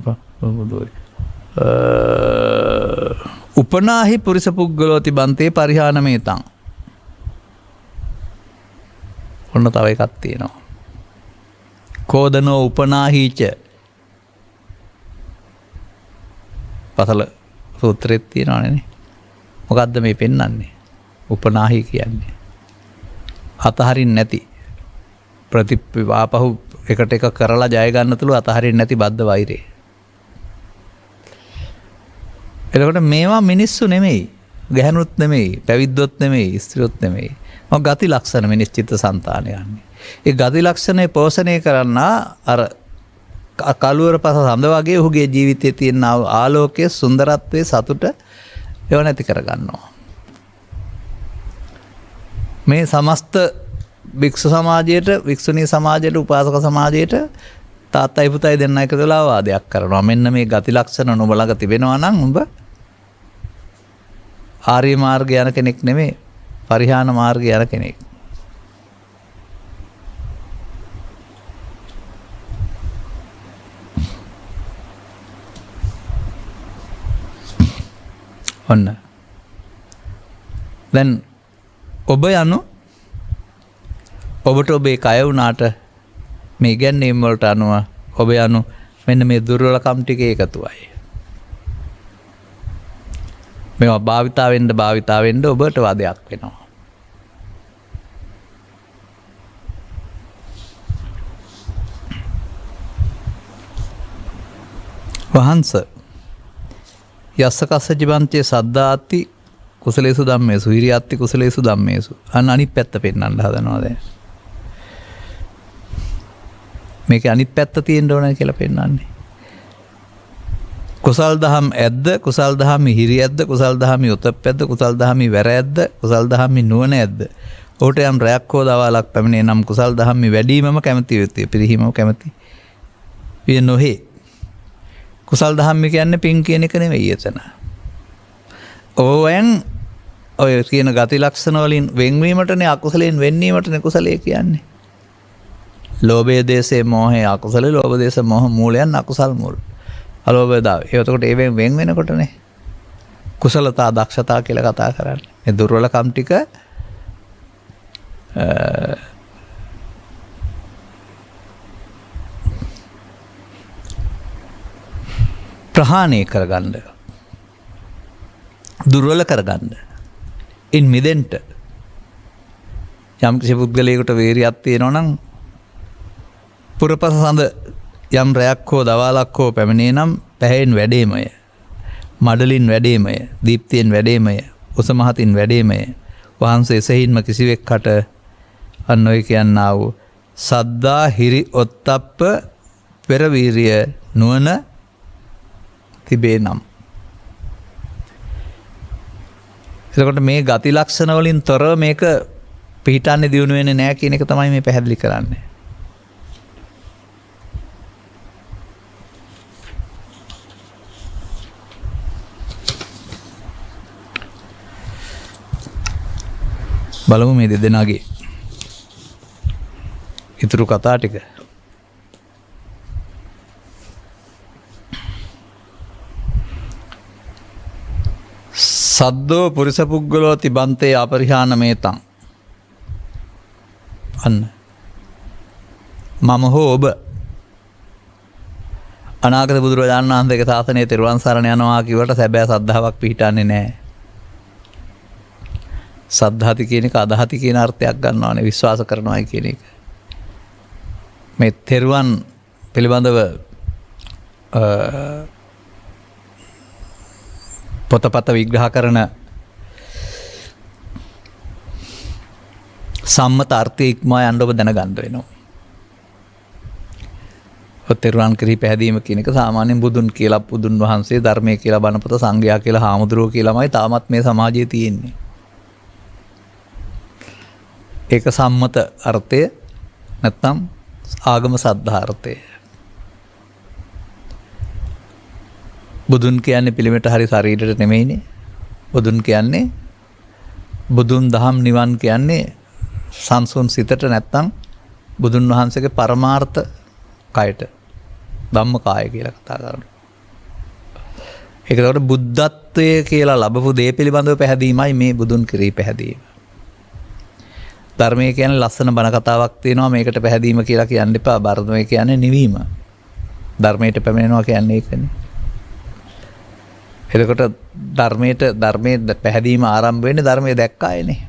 උපනාහි පුරිස පුද්ගලෝති බන්තේ පරිහානමේතං. ඔන්න තව එකක් තියෙනවා. කෝදනෝ උපනාහීච පසල සූත්‍රෙත් තියෙනවනේ. මොකද්ද මේ පෙන්වන්නේ? උපනාහි කියන්නේ අතහරින්න නැති ප්‍රතිපවාපහු එකට එක කරලා ජය ගන්න තුළු අතහරින්න නැති බද්ධ වෛරය. එතකොට මේවා මිනිස්සු නෙමෙයි, ගැහණුත් නෙමෙයි, පැවිද්දොත් නෙමෙයි, ස්ත්‍රියොත් නෙමෙයි. මොකක් ගති ලක්ෂණ මිනිස් චිත්ත සංතානය යන්නේ. ඒ ගති ලක්ෂණය පෝෂණය කරන්න අර කළුවර පස සඳ වගේ ඔහුගේ ජීවිතයේ තියෙන ආලෝකයේ සුන්දරත්වයේ සතුට ඒව නැති කරගන්නවා. මේ සමස්ත භික්ෂු සමාජයට, වික්ෂුණී සමාජයට, උපාසක සමාජයට තාත්තයි පුතයි දෙන්න එකතු වෙලා වාදයක් කරනවා. මෙන්න මේ ගති ලක්ෂණ නුඹ ළඟ තිබෙනවා නම් උඹ ආර්ය මාර්ගය යන කෙනෙක් නෙමෙයි, පරිහාන මාර්ගය යන කෙනෙක්. ඔන්න. දැන් ඔබ යනු ඔබට ඔබේ කය වුණාට මේ ඉගැන්වීම් වලට අනුව ඔබ යනු මෙන්න මේ දුර්වලකම් ටික එකතුවයි. මේවා භාවිතා වෙන්න ඔබට වදයක් වෙනවා. වහන්ස යස්සකස්ස ජීවන්තයේ සද්දාති කුසලේසු ධම්මේසු හිරියත්ති කුසලේසු ධම්මේසු. අනිත් පැත්ත පෙන්වන්න හදනවා දැන්. මේක අනිත් පැත්ත තියෙන්න ඕන කියලා පෙන්වන්නේ. කුසල් දහම් ඇද්ද, කුසල් දහමි හිරියද්ද, කුසල් දහමි උතප්පැද්ද, කුසල් දහමි වැර ඇද්ද, කුසල් දහමි නුවණ ඇද්ද. ඔහුට යම් රැයක් හෝ දවාලක් පැමිණේ නම් කුසල් දහමි වැඩිවීමම කැමැති යුතුය, පිරිහීමම කැමැති විය නොහේ. කුසල් දහම් කියන්නේ පින් කියන එක නෙවෙයි එතන. ඕවෙන් ඔය කියන ගති ලක්ෂණ වලින් වෙන්වීමටනේ අකුසලයෙන් වෙන්වීමටනේ කුසලයේ කියන්නේ. ලෝභය දේශේ මෝහය අකුසල, ලෝභ දේශ මෝහ මූලයන් අකුසල් මූල. අලෝභය දාව. එතකොට ඒවෙන් වෙන් වෙනකොටනේ කුසලතා දක්ෂතා කියලා කතා කරන්නේ. මේ දුර්වලකම් ටික ප්‍රහාණය කරගන්න, දුර්වල කරගන්න, ඉන් මිදෙන්න යම් කිසි පුද්ගලයෙකුට වීරියක් තියෙනවා නම් පුරපස සඳ යම් රැයක් හෝ දවාලක් හෝ පැමිණේ නම් පැහැයෙන් වැඩේමය, මඩලින් වැඩේමය, දීප්තියෙන් වැඩේමය, උසමහතින් වැඩේමය. වහන්සේ එසෙහින්ම කිසිවෙක්කට අන්න ඔය කියන්නා වූ සද්දා හිරි ඔත්තප්ප පෙරවීරිය නුවණ තිබේ නම්. එතකොට මේ ගති ලක්ෂණ වලින් තොරව මේක පිහිටන්නේ දියුණු වෙන්නේ නැහැ කියන එක තමයි මේ පැහැදිලි කරන්නේ. බලමු මේ දෙදෙනාගේ ඉතුරු කතා ටික. සද්දෝ පුරිස පුද්ගලෝ තිබන්තේ අපරිහාන මේතං. අන්න මම හෝ ඔබ අනාගත බුදුරජාණන් වහන්සේගේ ශාසනයේ තෙරුවන් සරණ යනවා කිව්වට සැබෑ සද්ධාාවක් පිහිටන්නේ නැහැ. සද්ධාති කියන එක අදහති කියන අර්ථයක් ගන්නවානේ, විශ්වාස කරනවායි කියන එක. මේ තෙරුවන් පිළිබඳව පොතපත විග්‍රහ කරන සම්මත අර්ථය ඉක්මවා යන්න ඔබ දැනගන්න වෙනවා. තෙරුවන් කෙරෙහි පැහැදීම කියන එක සාමාන්‍යයෙන් බුදුන් කියලා, බුදුන් වහන්සේ, ධර්මයේ කියලා, බණපොත, සංඝයා කියලා, හාමුදුරුවෝ කියලාමයි තාමත් මේ සමාජයේ තියෙන්නේ. ඒක සම්මත අර්ථය නැත්නම් ආගම සද්ධාර්ථය. බුදුන් කියන්නේ පිළිමෙට හරි ශරීරයට නෙමෙයිනේ. බුදුන් කියන්නේ බුදුන් දහම් නිවන් කියන්නේ සංසුන් සිතට නැත්නම් බුදුන් වහන්සේගේ පරමාර්ථ කයට, ධම්ම කාය කියලා කතා කරනවා. ඒකට බුද්ධත්වයේ කියලා ලැබපු දේ පිළිබඳව පැහැදීමයි මේ බුදුන් කෙරෙහි පැහැදීම. ධර්මය කියන්නේ ලස්සන බණ කතාවක් තියෙනවා මේකට පැහැදීම කියලා කියන්න එපා. ධර්මය කියන්නේ නිවීම. ධර්මයට පැමිණෙනවා කියන්නේ ඒකනේ. එතකොට ධර්මයේ පැහැදීම ආරම්භ වෙන්නේ ධර්මයේ දැක්කායනේ.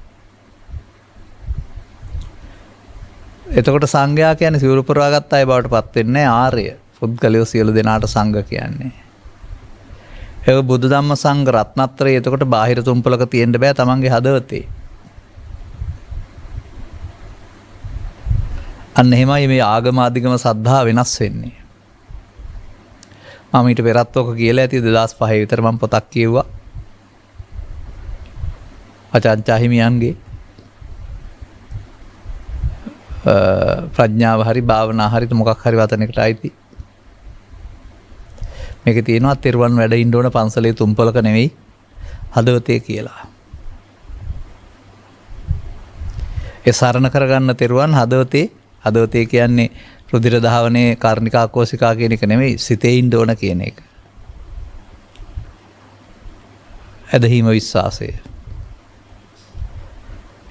එතකොට සංඝයා කියන්නේ සිවුරු පුරවාගත්ත අය බවට පත් වෙන්නේ ආර්ය. පුද්ගලයෝ සියලු දෙනාට සංඝ කියන්නේ. ඒක බුදු ධම්ම සංඝ රත්නත්‍රය. එතකොට බාහිර තුම්පලක තියෙන්න බෑ තමන්ගේ හදවතේ. අන්න එහෙමයි මේ ආගමාදිගම සද්ධා වෙනස් වෙන්නේ. මම ඊට පෙරත් ඔක කියලා ඇති 2005 විතර මම පොතක් කියුවා. අචාන්චා හිමියන්ගේ ප්‍රඥාව හරි භාවනා හරි මොකක් හරි වතනයකට අයිති. මේකේ තියෙනවා තෙරුවන් වැඩ ඉන්න ඕන පන්සලේ තුම්පලක නෙවෙයි හදවතේ කියලා. ඒ සරණ කරගන්න තෙරුවන් හදවතේ කියන්නේ රුධිර දහවනේ කාර්නිකා කෝසිකා කියන එක නෙවෙයි සිතේ ඉන්න ඕන කියන එක. ඇදහිම විශ්වාසය.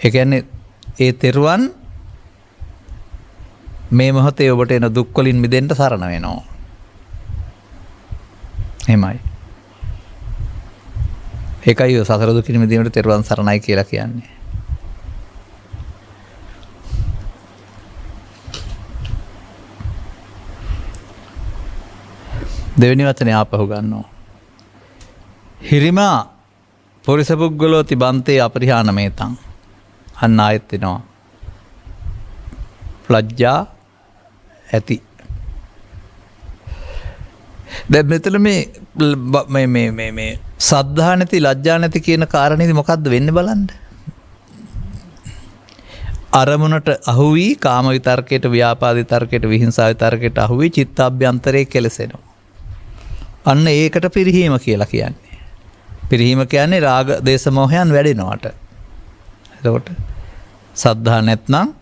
ඒ කියන්නේ ඒ තෙරුවන් මේ මොහොතේ ඔබට එන දුක් වලින් මිදෙන්න සරණ වෙනවා. එහෙමයි. ඒකයි සසර දුකින් මිදීමට තෙරුවන් සරණයි කියලා කියන්නේ. දෙවෙනි වචනේ ආපහු ගන්නවා. හිරිමා පොරිස පුද්ගලෝ තිබන්තේ අපරිහාන මේතං. අන්න ආයෙත් එනවා. ලැජ්ජා ඇති. දැන් මෙතන මේ සද්ධා නැති ලැජ්ජා නැති කියන කාරණේදී මොකද්ද වෙන්නේ බලන්න. අරමුණට අහු වී කාම විතර්කයට ව්‍යාපාද විතර්කයට විහිංසා විතර්කයට අහු වී චිත්තාභ්‍යන්තරයේ කෙලසෙනවා. අන්න ඒකට පිරිහීම කියලා කියන්නේ. පිරිහීම කියන්නේ රාග දේශ මොහයන් වැඩෙනවට. එතකොට සද්ධා නැත්නම්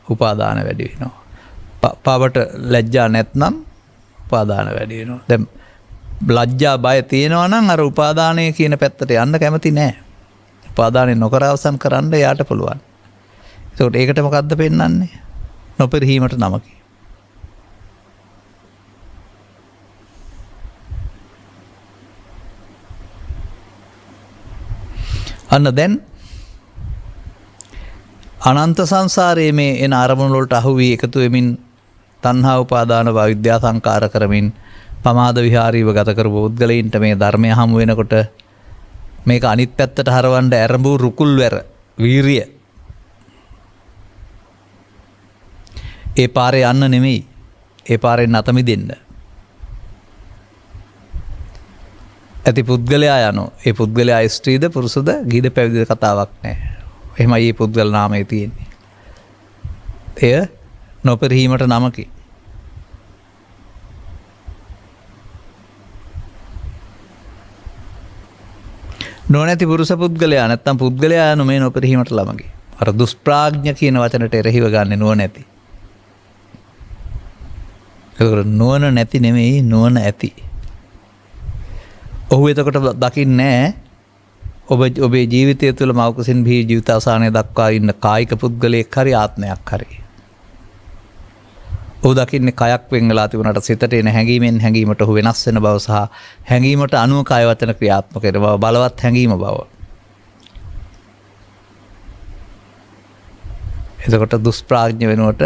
උපාදාන වැඩි වෙනවා. පවට ලැජ්ජා නැත්නම් උපාදාන වැඩි වෙනවා. දැන් ලැජ්ජා බය තියෙනවා නම් අර උපාදානය කියන පැත්තට යන්න කැමති නැහැ. උපාදානය නොකර අවසන් කරන්න යාට පුළුවන්. එතකොට ඒකට මොකද්ද පෙන්වන්නේ? නොපරිහීමට නමකි. අන්න දැන් අනන්ත සංසාරයේ මේ එන අරමුණු වලට අහු වී එකතු වෙමින් තණ්හා උපාදාන විද්‍යා සංකාර කරමින් පමාද විහාරීව ගත කරපු පුද්ගලයින්ට මේ ධර්මය හමු වෙනකොට මේක අනිත් පැත්තට හරවන්න ඇරඹු රුකුල්වැර වීරිය ඒ පාරේ යන්න නෙමෙයි ඒ පාරෙන් නැත මිදෙන්න ඇති පුද්ගලයා යනෝ ඒ පුද්ගලයා ස්ත්‍රීද පුරුෂද ගීද පැවිදිද කතාවක් නැහැ. එහෙමයි මේ පුද්ගල නාමය තියෙන්නේ. එය නොපරිහීමට නමකි. නොනැති පුරුෂ පුද්ගලයා නැත්තම් පුද්ගලයා යනු මේ නොපරිහීමට ළමකි. අර දුෂ්ප්‍රාඥ කියන වචනට එරෙහිව ගන්න නොනැති. ඒක නොන නැති නෙමෙයි නොන ඇති. ඔහු එතකොට දකින්නේ ඔබේ ජීවිතය තුළ මවකුසින් බිහි ජීවිත අවසානය දක්වා ඉන්න කායික පුද්ගලයෙක් හරි ආත්මයක් හරි. ඔහු දකින්නේ කයක් වෙන් වෙලා තිබුණාට සිතට එන හැඟීමෙන් හැඟීමට ඔහු වෙනස් වෙන බව සහ හැඟීමට අනුව කය වචන ක්‍රියාත්මක වෙන බව බලවත් හැඟීම බව. එතකොට දුෂ්ප්‍රාඥ වෙනුවට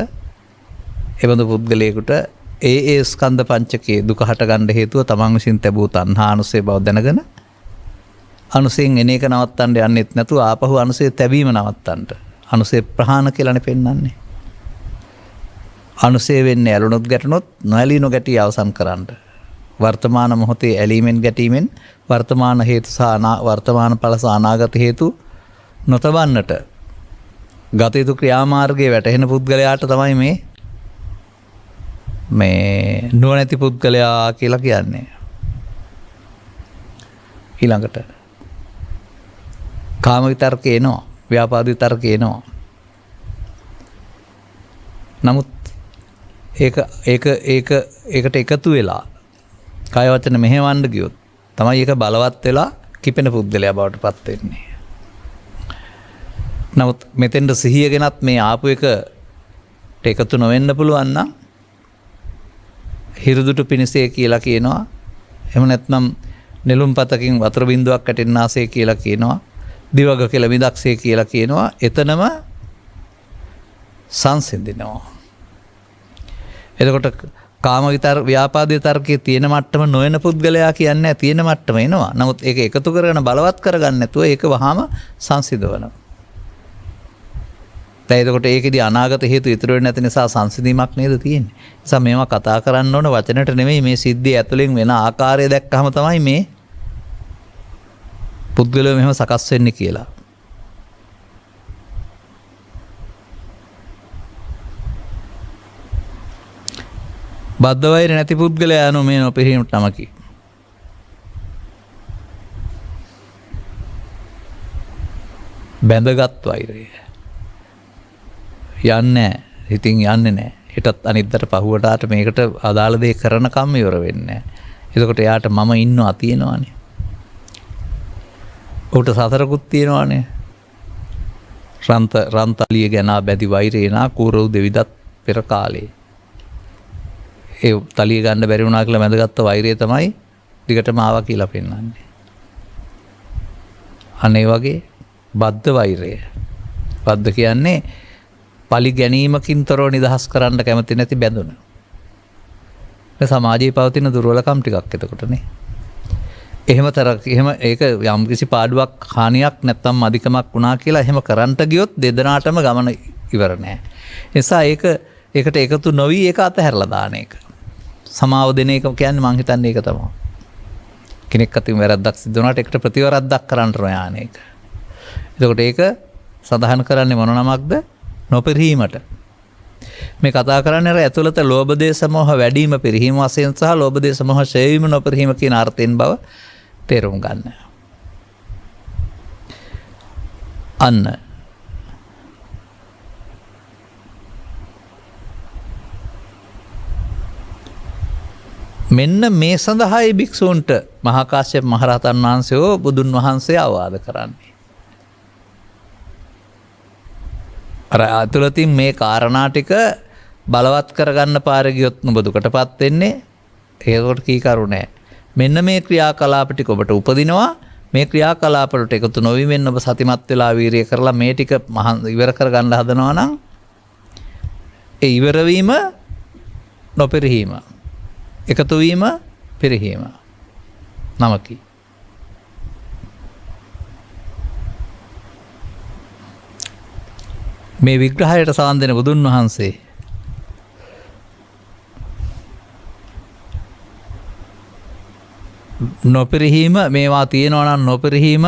එබඳු පුද්ගලයෙකුට ඒ ස්කන්ධ පංචකයේ දුක හට ගන්න හේතුව තමන් විසින් තිබූ තණ්හා අනුසය බව දැනගෙන අනුසයෙන් එන එක නවත්තන්න යන්නෙත් නැතුව ආපහු අනුසය තැබීම නවත්තන්න. අනුසය ප්‍රහාණ කියලානේ පෙන්වන්නේ. අනුසය වෙන්නේ ඇලුනොත් ගැටුනොත් නොඇලී නොගැටී අවසන් කරන්න. වර්තමාන මොහොතේ ඇලීමෙන් ගැටීමෙන් වර්තමාන හේතු සහ වර්තමාන ඵල සහ අනාගත හේතු නොතබන්නට ගත යුතු ක්‍රියාමාර්ගයේ වැටහෙන පුද්ගලයාට තමයි මේ නුවණැති පුද්ගලයා කියලා කියන්නේ. ඊළඟට කාම විතර්ක එනවා, ව්‍යාපාද විතර්ක එනවා. නමුත් ඒකට එකතු වෙලා කය වචන මෙහෙවන්න ගියොත් තමයි ඒක බලවත් වෙලා කිපෙන පුද්ගලයා බවට පත් වෙන්නේ. නමුත් මෙතෙන්ට සිහිය ගෙනත් මේ ආපු එකට එකතු නොවෙන්න පුළුවන් නම් හිරුදුටු පිණිසේ කියලා කියනවා. එහෙම නැත්නම් නෙළුම් පතකින් වතුර බින්දුවක් වැටෙන්නාසේ කියලා කියනවා. දිවග කියලා මිදක්සේ කියලා කියනවා. එතනම සංසිඳිනවා. එතකොට කාම විතර ව්‍යාපාද තර්කයේ තියෙන මට්ටම නොවන පුද්ගලයා කියන්නේ තියෙන මට්ටම එනවා. නමුත් ඒක එකතු කරගෙන බලවත් කරගන්න නැතුව ඒක වහාම සංසිඳවනවා. දැන් එතකොට ඒකෙදි අනාගත හේතු ඉතුරු වෙන්නේ නැති නිසා සංසිඳීමක් නේද තියෙන්නේ. ඒ නිසා මේවා කතා කරන්න ඕන වචනට නෙමෙයි මේ සිද්ධිය ඇතුලෙන් වෙන ආකාරය දැක්කහම තමයි මේ පුද්ගලයා මෙහෙම සකස් වෙන්නේ කියලා. බද්ධ වෛර නැති පුද්ගලයා යනු මේ නොපිරීමට නමකි. බැඳගත් වෛරය යන්නේ ඉතින් යන්නේ නැහැ. හෙටත් අනිද්දාට පහුවටාට මේකට අදාළ දේ කරනකම් ඉවර වෙන්නේ නැහැ. එතකොට එයාට මම ඉන්නවා තියෙනවානේ. උට සතරකුත් තියෙනවානේ. රන්තලිය ගැන බැදි වෛරේනා කූරව් දෙවිදත් පෙර කාලේ. ඒ තලිය ගන්න බැරි වුණා කියලා මැදගත්ත වෛරය තමයි දිගටම ආවා කියලා පෙන්වන්නේ. අනේ වගේ බද්ධ වෛරය. බද්ධ කියන්නේ පලි ගැනීමකින් තොරව නිදහස් කරන්න කැමති නැති බැඳුන. මේ සමාජයේ පවතින දුර්වලකම් ටිකක් එතකොටනේ. එහෙම ඒක යම්කිසි පාඩුවක් හානියක් නැත්තම් අධිකමක් වුණා කියලා එහෙම කරන්ට ගියොත් දෙදෙනාටම ගමන ඉවර නැහැ. නිසා ඒකට එකතු නොවි ඒක අතහැරලා දාන එක. සමාව දෙන එක කියන්නේ මං හිතන්නේ ඒක තමයි. කෙනෙක් අතින් වැරද්දක් සිදු වුණාට ඒකට ප්‍රතිවරද්දක් කරන්න යන එක. එතකොට ඒක සඳහන් කරන්නේ මොන නමක්ද? නොපිරීමට. මේ කතා කරන්නේ අර ඇතුළත ලෝභ දේශ මොහ වැඩිම පිරීම වශයෙන් සහ ලෝභ දේශ මොහ ඡය වීම නොපිරීම කියන අර්ථයෙන් බව තේරුම් ගන්න. අන්න මෙන්න මේ සඳහායි භික්ෂූන්ට මහා කාශ්‍යප මහ රහතන් වහන්සේ බුදුන් වහන්සේ අවවාද කරන්නේ. අර අතුලතින් මේ කාරණා ටික බලවත් කරගන්න පාර ගියොත් නුඹ දුකටපත් වෙන්නේ. ඒකට කී කරු නැහැ. මෙන්න මේ ක්‍රියාකලාප ටික ඔබට උපදිනවා. මේ ක්‍රියාකලාප වලට එකතු නොවීමෙන් ඔබ සතිමත් වෙලා වීරිය කරලා මේ ටික ඉවර කරගන්න හදනවා නම් ඒ ඉවර වීම නොපිරීම. එකතු වීම පිරීම. නමකි. මේ විග්‍රහයට සවන් දෙන බුදුන් වහන්සේ නොපිරිහීම මේවා තියෙනවා නම් නොපිරිහීම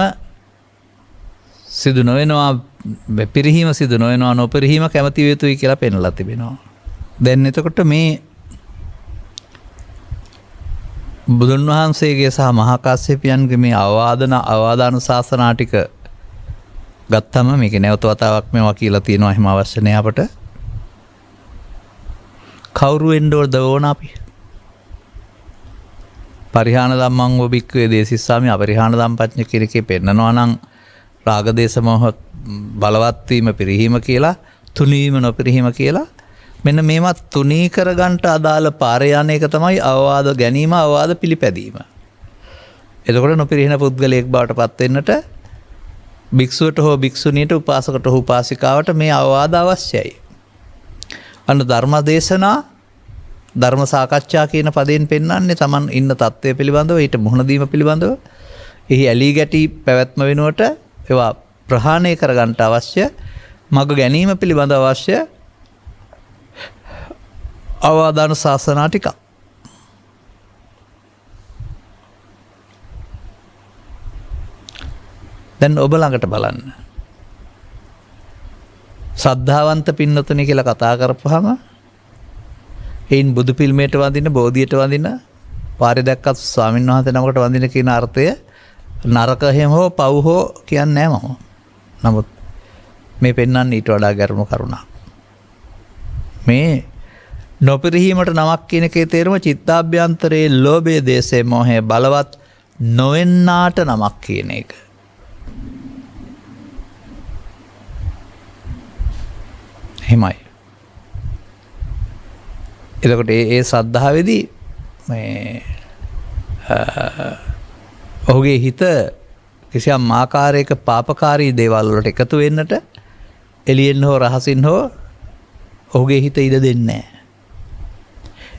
සිදු නොවෙනවා පිරිහීම සිදු නොවෙනවා නොපිරිහීම කැමති යුතුයි කියලා පෙන්වලා තිබෙනවා. දැන් එතකොට මේ බුදුන් වහන්සේගේ සහ මහා කාශ්‍යපයන්ගේ මේ අවවාදානුශාසනා ටික ගත්තම මේක නැවත වතාවක් මේවා කියලා තියෙනවා එහෙම අවශ්‍ය නැහැ අපට. කවුරු වෙන්න ඕන අපි? පරිහාන ධම්මං වබික්කවේ දේසිස්සාමි අපරිහාන ධම්පච්ච කිරිකේ පෙන්නනවා නම් රාග දේශ මොහ බලවත් වීම පිරිහීම කියලා තුනීම නොපිරිහීම කියලා මෙන්න මේවා තුනී කරගන්නට අදාළ පාර යන එක තමයි අවවාද ගැනීම අවවාද පිළිපැදීම. එතකොට නොපිරිහින පුද්ගලයෙක් බවට පත් වෙන්නට භික්ෂුවට හෝ භික්ෂුණියට උපාසකට හෝ උපාසිකාවට මේ අවවාද අවශ්‍යයි. අන්න ධර්ම දේශනා ධර්ම සාකච්ඡා කියන පදයෙන් පෙන්වන්නේ Taman ඉන්න தත්ත්වය පිළිබඳව ඊට මුහුණ දීම පිළිබඳව එහි ඇලී ගැටි පැවැත්ම වෙනුවට ඒවා ප්‍රහාණය කරගන්නට අවශ්‍ය මඟ ගැනීම පිළිබඳව අවශ්‍ය අවවාදානුශාසනා ටික. දැන් ඔබ ළඟට බලන්න. ශ්‍රද්ධාවන්ත පින්නතුනි කියලා කතා කරපුවාම එයින් බුදු පිළිමයට වඳින බෝධියට වඳින පාරේ දැක්කත් ස්වාමීන් වහන්සේ නමකට වඳින කියන අර්ථය නරක හැම හෝ පව් හෝ කියන්නේ නැහැ මම. නමුත් මේ පෙන්වන්නේ ඊට වඩා ගැරුණු කරුණක්. මේ නොපිරිහීමට නමක් කියන එකේ තේරුම චිත්තාභ්‍යන්තරයේ ලෝභයේ දේශේ මොහේ බලවත් නොවෙන්නාට නමක් කියන එක. එහෙමයි. එතකොට ඒ ශ්‍රද්ධාවේදී මේ ඔහුගේ හිත කිසියම් ආකාරයක පාපකාරී දේවල් වලට එකතු වෙන්නට එළියෙන් හෝ රහසින් හෝ ඔහුගේ හිත ඉඩ දෙන්නේ නැහැ.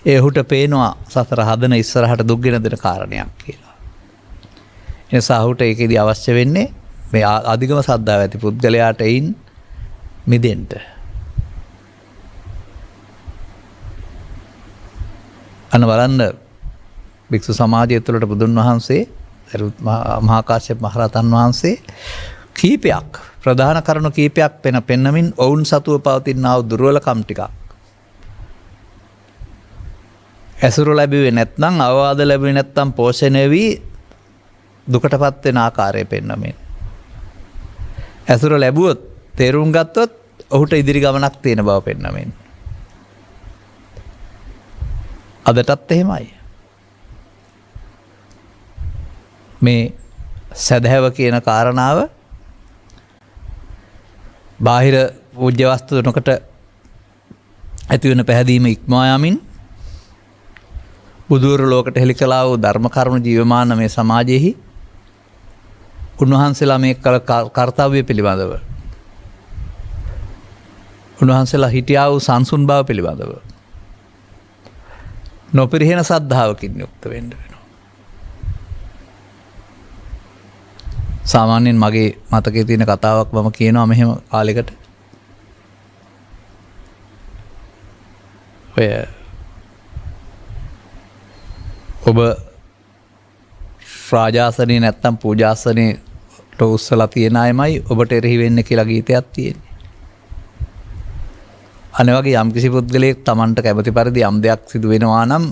ඒ ඔහුට පේනවා සතර හදන ඉස්සරහට දුක් ගෙන දෙන කාරණයක් කියලා. ඒ නිසා ඔහුට ඒකෙදි අවශ්‍ය වෙන්නේ මේ අධිගම ශ්‍රද්ධාව ඇති පුද්ගලයාට එයින් මිදෙන්න. අන්න බලන්න භික්ෂු සමාජය තුළට බුදුන් වහන්සේ මහා කාශ්‍යප මහරහතන් වහන්සේ කීපයක් ප්‍රධාන කරුණු කීපයක් පෙන්නමින් ඔවුන් සතුව පවතිනා වූ දුර්වලකම් ටිකක් ඇසුරු ලැබුවේ නැත්නම් අවවාද ලැබුවේ නැත්නම් පෝෂණය වී දුකටපත් වෙන ආකාරය පෙන්නමින් ඇසුර ලැබුවොත් තේරුම් ගත්තොත් ඔහුට ඉදිරි ගමනක් තියෙන බව පෙන්නමින් අදටත් එහෙමයි. මේ සැදැහැව කියන කාරණාව බාහිර පූජ්‍ය වස්තු තුනකට ඇතිවන පැහැදීම ඉක්මවා යමින් බුදුවරු ලෝකට හෙළි කළා වූ ධර්ම කරුණු ජීවමාන මේ සමාජයේහි උන්වහන්සේලා මේ කළ කර්තව්‍ය පිළිබඳව උන්වහන්සේලා හිටියා වූ සංසුන් බව පිළිබඳව නොපිරිහෙන ශ්‍රද්ධාවකින් යුක්ත වෙන්න වෙනවා. සාමාන්‍යයෙන් මගේ මතකයේ තියෙන කතාවක් මම කියනවා මෙහෙම කාලෙකට. ඔබ රාජාසනේ නැත්තම් පූජාසනේට උස්සලා තියෙන අයමයි ඔබට එරෙහි වෙන්නේ කියලා ගීතයක් තියෙන්නේ. අනේ වගේ යම් කිසි පුද්ගලයෙක් Tamanට කැමති පරිදි යම් දෙයක් සිදු වෙනවා නම්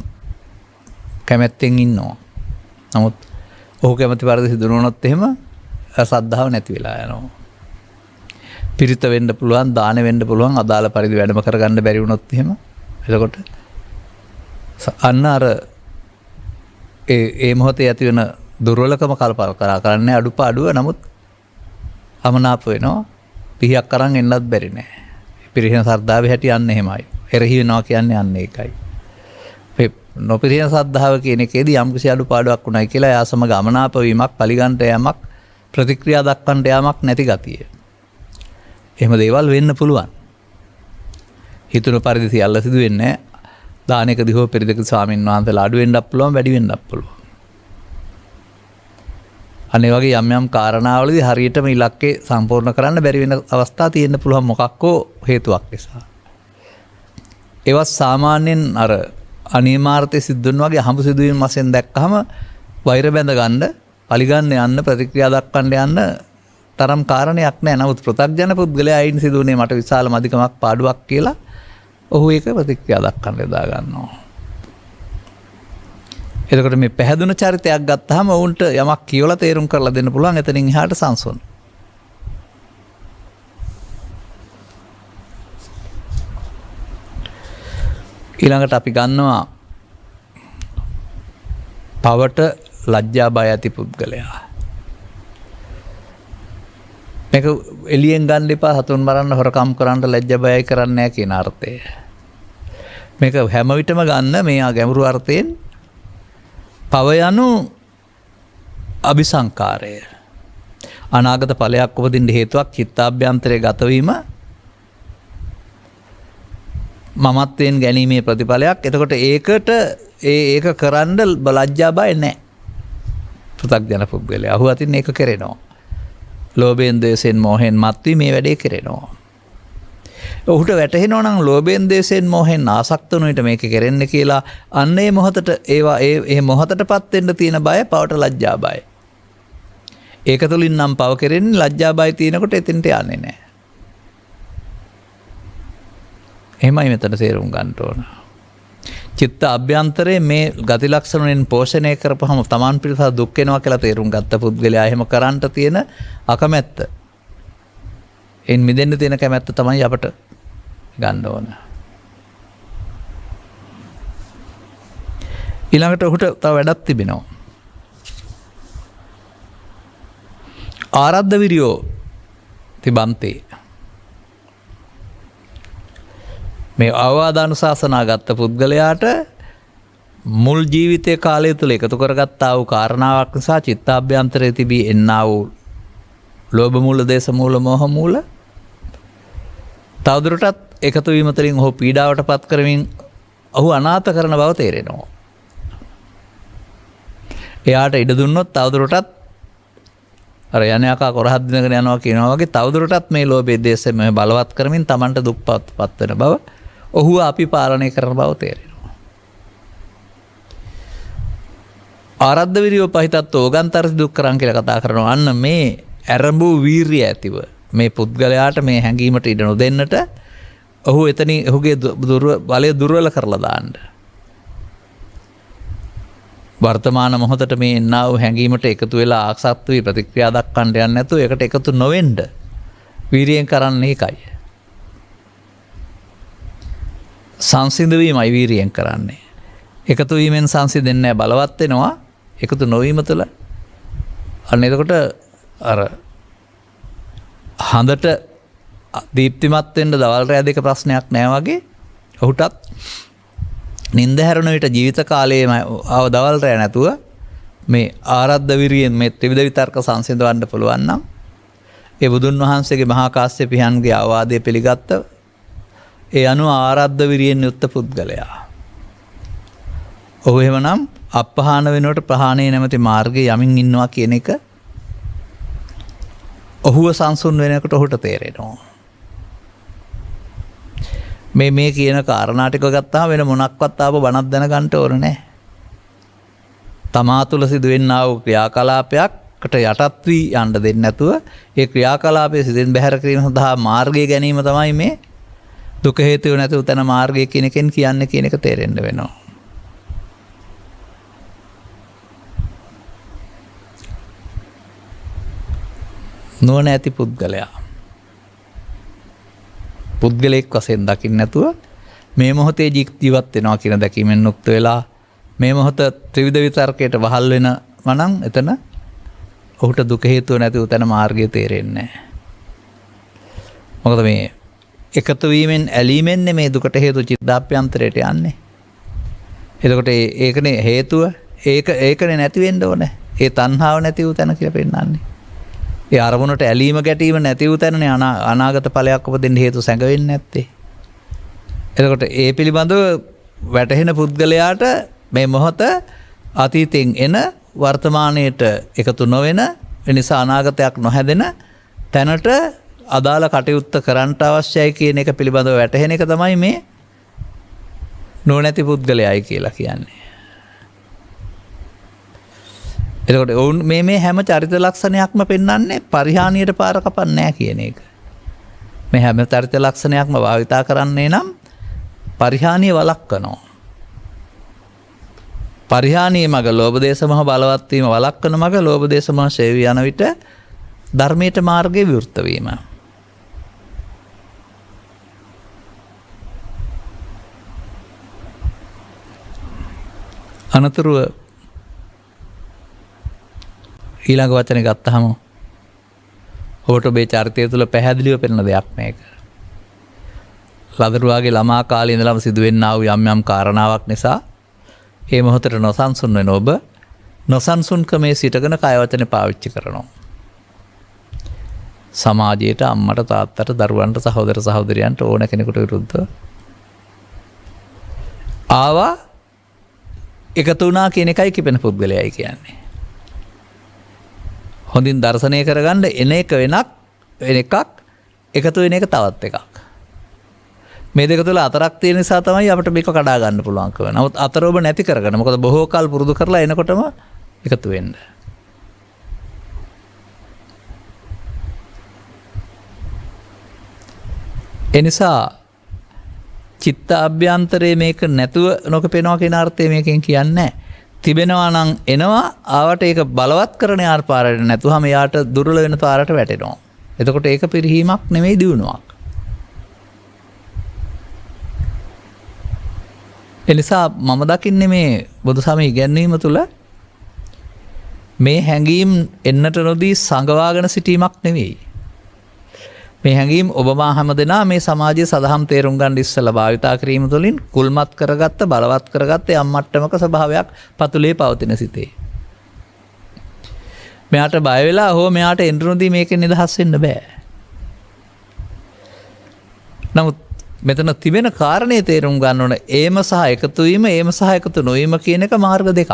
කැමැත්තෙන් ඉන්නවා. නමුත් ඔහු කැමති පරිදි සිදු නොවුනොත් එහෙම ශ්‍රද්ධාව නැති වෙලා යනවා. පිරිත වෙන්න පුළුවන්, දාන වෙන්න පුළුවන්, අදාළ පරිදි වැඩම කරගන්න බැරි වුණොත් එහෙම එතකොට අන්න අර ඒ මොහොතේ ඇති වෙන දුර්වලකම කල්පනා කරන්නේ අඩුපාඩුව. නමුත් අමනාප වෙනවා. පිහියක් අරන් එන්නත් බැරි නෑ. පිරිහෙන ශ්‍රද්ධාවේ හැටි යන්නේ එහෙමයි. එරෙහි වෙනවා කියන්නේ යන්නේ ඒකයි. නොපිරිහෙන ශ්‍රද්ධාව කියන එකේදී යම් කිසි අඩුපාඩුවක් උනායි කියලා එයා සමග අමනාප වීමක්, පරිගන්ට යෑමක්, ප්‍රතික්‍රියා දක්වන්නට යාමක් නැති ගතිය. එහෙම දේවල් වෙන්න පුළුවන්. හිතුණු පරිදි සියල්ල සිදු වෙන්නේ නැහැ. දානකදී හෝ පෙරදක ස්වාමීන් වහන්සේලා අඩු වෙන්නත් පුළුවන්, වැඩි වෙන්නත් පුළුවන්. අනේ වගේ යම් යම් කාරණාවලදී හරියටම ඉලක්කේ සම්පූර්ණ කරන්න බැරි වෙන අවස්ථා තියෙන්න පුළුවන් මොකක්කෝ හේතුවක් නිසා. ඒවත් සාමාන්‍යයෙන් අර අනියමාර්ථයේ සිද්ධුන් වගේ හම්බ සිදුවීම් වශයෙන් දැක්කහම වෛර බැඳ ගන්න, පරිගන්න යන්න, ප්‍රතික්‍රියා දක්වන්න යන්න තරම් කාරණයක් නැහැ. නමුත් පෘථග්ජන පුද්ගලයා අයින් සිදුුනේ මට විශාල මදිකමක් පාඩුවක් කියලා ඔහු ඒක ප්‍රතික්‍රියා දක්වන්න යොදා ගන්නවා. එතකොට මේ පැහැදුන චරිතයක් ගත්තාම ඔවුන්ට යමක් කියවලා තේරුම් කරලා දෙන්න පුළුවන්. එතනින් එහාට සංසුන්. ඊළඟට අපි ගන්නවා පවට ලැජ්ජා බය ඇති පුද්ගලයා. මේක එළියෙන් ගන්න එපා, සතුන් මරන්න, හොරකම් කරන්න ලැජ්ජා බයයි කරන්නේ නැහැ කියන අර්ථය. මේක හැම විටම ගන්න මේ ගැඹුරු අර්ථයෙන් පව යනු අபிසංකාරය. අනාගත ඵලයක් උපදින්න හේතුවක් චිත්තාභ්‍යන්තරයේ ගතවීම, මමත්වයෙන් ගැනීමේ ප්‍රතිඵලයක්. එතකොට ඒකට ඒක කරන්න ලැජ්ජා බය නැහැ. පෘථග්ජන පුද්ගලයා අහු අතින් ඒක කරනවා. ලෝභයෙන්, ද්වේෂයෙන්, මෝහයෙන් මත්වී මේ වැඩේ කරනවා. ඔහුට වැටහෙනවා නම් ලෝභයෙන්, ද්වේෂයෙන්, මෝහයෙන් ආසක්ත වුණ විට මේක කරන්න කියලා අන්න ඒ මොහොතට ඒ මොහොතටපත් වෙන්න තියෙන බය පවට ලැජ්ජා බය. ඒක තුලින් නම් පව කෙරෙන්නේ ලැජ්ජා බය තියෙනකොට එතෙන්ට යන්නේ නැහැ. එහෙමයි මෙතන තේරුම් ගන්න ඕන. චිත්ත අභ්‍යන්තරයේ මේ ගති ලක්ෂණ වලින් පෝෂණය කරපුවම Taman පිළිස දුක් වෙනවා කියලා තේරුම් ගත්ත පුද්ගලයා එහෙම කරන්නට තියෙන අකමැත්ත, එන් මිදෙන්න තියෙන කැමැත්ත තමයි අපට ගන්න ඕන. ඊළඟට ඔහුට තව වැඩක් තිබෙනවා. ආරද්ධ විරියෝ තිබන්තේ. මේ අවවාදානුශාසනා ගත්ත පුද්ගලයාට මුල් ජීවිතය කාලය තුළ එකතු කරගත්තා වූ කාරණාවක් නිසා චිත්තාභ්‍යන්තරයේ තිබී එන්නා වූ ලෝභ මූල, දේශ මූල, මෝහ මූල තවදුරටත් එකතු වීම තුළින් ඔහු පීඩාවට පත් කරමින් ඔහු අනාථ කරන බව තේරෙනවා. එයාට ඉඩ දුන්නොත් තවදුරටත් අර යනයාකා කොරහක් දිනගෙන යනවා කියනවා වගේ තවදුරටත් මේ ලෝභයේ දේශය මේ බලවත් කරමින් Tamanට දුක්පත් වෙන බව ඔහු අපි පාලනය කරන බව තේරෙනවා. ආරද්ධ විරියෝ පහිතත් ඕගන්තරසි දුක්කරන් කියලා කතා කරනවා. අන්න මේ ඇරඹූ වීරිය ඇතිව මේ පුද්ගලයාට මේ හැඟීමට ඉඩ නොදෙන්නට ඔහු එතනින් ඔහුගේ බලය දුර්වල කරලා දාන්න. වර්තමාන මොහොතට මේ එන්නා වූ හැඟීමට එකතු වෙලා ආසත් වී ප්‍රතික්‍රියා දක්වන්න යන්නේ නැතුව ඒකට එකතු නොවෙන්න වීරියෙන් කරන්නේ ඒකයි. සංසිඳ වීමයි වීරියෙන් කරන්නේ. එකතු වීමෙන් සංසිඳෙන්නේ නැහැ, බලවත් වෙනවා. එකතු නොවීම තුළ අන්න එතකොට අර හඳට දීප්තිමත් වෙන්න දවල් රැ දෙක ප්‍රශ්නයක් නැහැ වගේ ඔහුටත් නින්ද හැරෙන විට ජීවිත කාලයේම ආව දවල් රැ නැතුව මේ ආරද්ධ විරියෙන් මේ ත්‍රිවිධ විතර්ක සංසිඳවන්න පුළුවන් නම් ඒ බුදුන් වහන්සේගේ මහා කාශ්‍යප හිමියන්ගේ අවවාදය පිළිගත්ත ඒ අනුව ආරද්ධ විරියෙන් යුක්ත පුද්ගලයා. ඔහු එහෙමනම් අපහාන වෙනකොට ප්‍රහාණය නැමැති මාර්ගයේ යමින් ඉන්නවා කියන එක ඔහුව සංසුන් වෙනකොට ඔහුට තේරෙනවා. මේ කියන කාරණා ටික ගත්තාම වෙන මොනක්වත් ආපහු බණක් දැනගන්න ඕන නැහැ. තමා තුළ සිදුවෙනා වූ ක්‍රියාකලාපයකට යටත් වී යන්න දෙන්නේ නැතුව ඒ ක්‍රියාකලාපයේ සිදින් බැහැර කිරීම සඳහා මාර්ගය ගැනීම තමයි මේ දුක හේතුව නැතුව තන මාර්ගය කියන එකෙන් කියන්නේ කියන එක තේරෙන්න වෙනවා. නුවණ ඇති පුද්ගලයා පුද්ගලයෙක් වශයෙන් දකින්න නැතුව මේ මොහොතේ ජීවත් වෙනවා කියන දැකීමෙන් මුක්ත වෙලා මේ මොහොත ත්‍රිවිධ විතර්කයට වහල් වෙනවා නම් එතන ඔහුට දුක හේතුව නැතිව තන මාර්ගය තේරෙන්නේ නැහැ. මොකද මේ එකතු වීමෙන් ඇලීමෙන් මේ දුකට හේතු චිත්තාභ්‍යන්තරයට යන්නේ. එතකොට ඒකනේ හේතුව ඒකනේ නැති වෙන්න ඕනේ. ඒ තණ්හාව නැති වූ තැන කියලා පෙන්නන්නේ. ඒ අරමුණට ඇලීම ගැටීම නැති වූ තැනනේ අනාගත ඵලයක් උපදින්න හේතු සැඟවෙන්නේ නැත්තේ. එතකොට ඒ පිළිබඳව වැටහෙන පුද්ගලයාට මේ මොහොත අතීතෙන් එන වර්තමානයට එකතු නොවන නිසා අනාගතයක් නොහැදෙන තැනට අදාළ කටයුත්ත කරන්න අවශ්‍යයි කියන එක පිළිබඳව වැටහෙන එක තමයි මේ නොනැති පුද්ගලයයි කියලා කියන්නේ. එතකොට ඔවුන් මේ හැම චරිත ලක්ෂණයක්ම පෙන්වන්නේ පරිහානියට පාර කපන්නේ නැහැ කියන එක. මේ හැම චරිත ලක්ෂණයක්ම භාවිතා කරන්නේ නම් පරිහානිය වළක්වනවා. පරිහානිය මග ලෝභ දේශ මොහ බලවත් වීම වළක්වන මග ලෝභ දේශ මොහ ඡේවි යන විට ධර්මයට මාර්ගයේ විවෘත වීම. අනතුරුව ඊළඟ වචනේ ගත්තහම ඔබට ඔබේ චරිතය තුළ පැහැදිලිව පෙනෙන දෙයක් මේක. ලදරුවාගේ ළමා කාලේ ඉඳලම සිදුවෙන්නා වූ යම් යම් කාරණාවක් නිසා ඒ මොහොතට නොසන්සුන් වෙන ඔබ නොසන්සුන්කමේ සිටගෙන කය වචනේ පාවිච්චි කරනවා. සමාජයට අම්මට තාත්තට දරුවන්ට සහෝදර සහෝදරියන්ට ඕන කෙනෙකුට විරුද්ධව ආවා එකතු වුණා කියන එකයි කිපෙන පුද්ගලයයි කියන්නේ. හොඳින් දර්ශනය කරගන්න එන එක වෙන එකක් එකතු වෙන එක තවත් එකක්. මේ දෙක තුළ අතරක් තියෙන නිසා තමයි අපිට මේක කඩා ගන්න පුළුවන්කම. නමුත් අතර ඔබ නැති කරගන්න. මොකද බොහෝ කල් පුරුදු කරලා එනකොටම එකතු වෙන්න. එනිසා චිත්ත අභ්‍යන්තරයේ මේක නැතුව නොකපෙනවා කියන අර්ථය මේකෙන් කියන්නේ නැහැ. තිබෙනවා නම් එනවා ආවට ඒක බලවත් කරන යාර පාරට නැතුවම යාට දුර්වල වෙන පාරට වැටෙනවා. එතකොට ඒක පිරිහීමක් නෙමෙයි දියුණුවක්. එනිසා මම දකින්නේ මේ බුදුසමය ඉගැන්වීම තුළ මේ හැඟීම් එන්නට නොදී සංගවාගෙන සිටීමක් නෙවෙයි. මේ හැඟීම් ඔබමා හැම දෙනා මේ සමාජයේ සදහම් තේරුම් ගන්න ඉස්සලා භාවිතා කිරීම තුළින් කුල්මත් කරගත්ත බලවත් කරගත්ත යම් මට්ටමක ස්වභාවයක් පතුලේ පවතින සිතේ. මෙයාට බය වෙලා හෝ මෙයාට එන්ට්‍රොනදී මේකෙන් නිදහස් වෙන්න බෑ. නමුත් මෙතන තිබෙන කාරණේ තේරුම් ගන්න ඕන ඒම සහ එකතු වීම ඒම සහ එකතු නොවීම කියන එක මාර්ග දෙකක්.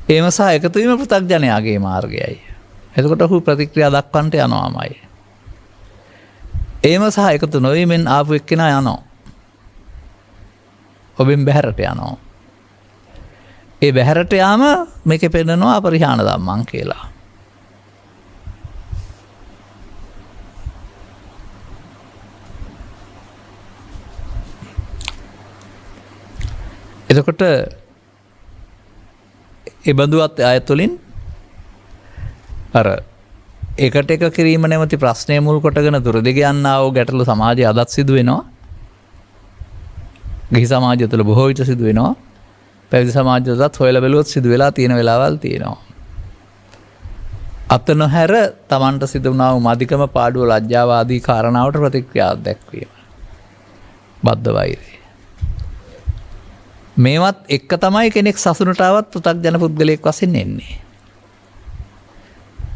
ඒම සහ එකතු වීම පෘථග්ජනයාගේ මාර්ගයයි. එතකොට ඔහු ප්‍රතික්‍රියා දක්වන්නට යනවාමයි. ඒම සහ එකතු නොවීමෙන් ආපු එක්කෙනා යනවා. ඔබෙන් බැහැරට යනවා. ඒ බැහැරට යාම මේකේ පෙන්නනවා අපරිහාන ධම්මං කියලා. එතකොට ඒ බඳුවත් ආයතුලින් අර එකට එක කිරීම නැමැති ප්‍රශ්නය මුල් කොටගෙන දුරදිග යන්නා වූ ගැටලු සමාජයේ අදත් සිදු වෙනවා. ගිහි සමාජය තුළ බොහෝ විට සිදු වෙනවා. පැවිදි සමාජය තුළත් හොයලා බැලුවොත් සිදු වෙලා තියෙන වෙලාවල් තියෙනවා. අත නොහැර Tamanට සිදු වුණා වූ මදිකම පාඩුව ලැජ්ජාව ආදී කාරණාවට ප්‍රතික්‍රියා දැක්වීම. බද්ධ වෛරය. මේවත් එක්ක තමයි කෙනෙක් සසුනට ආවත් පෘථග්ජන පුද්ගලයෙක් වශයෙන් එන්නේ.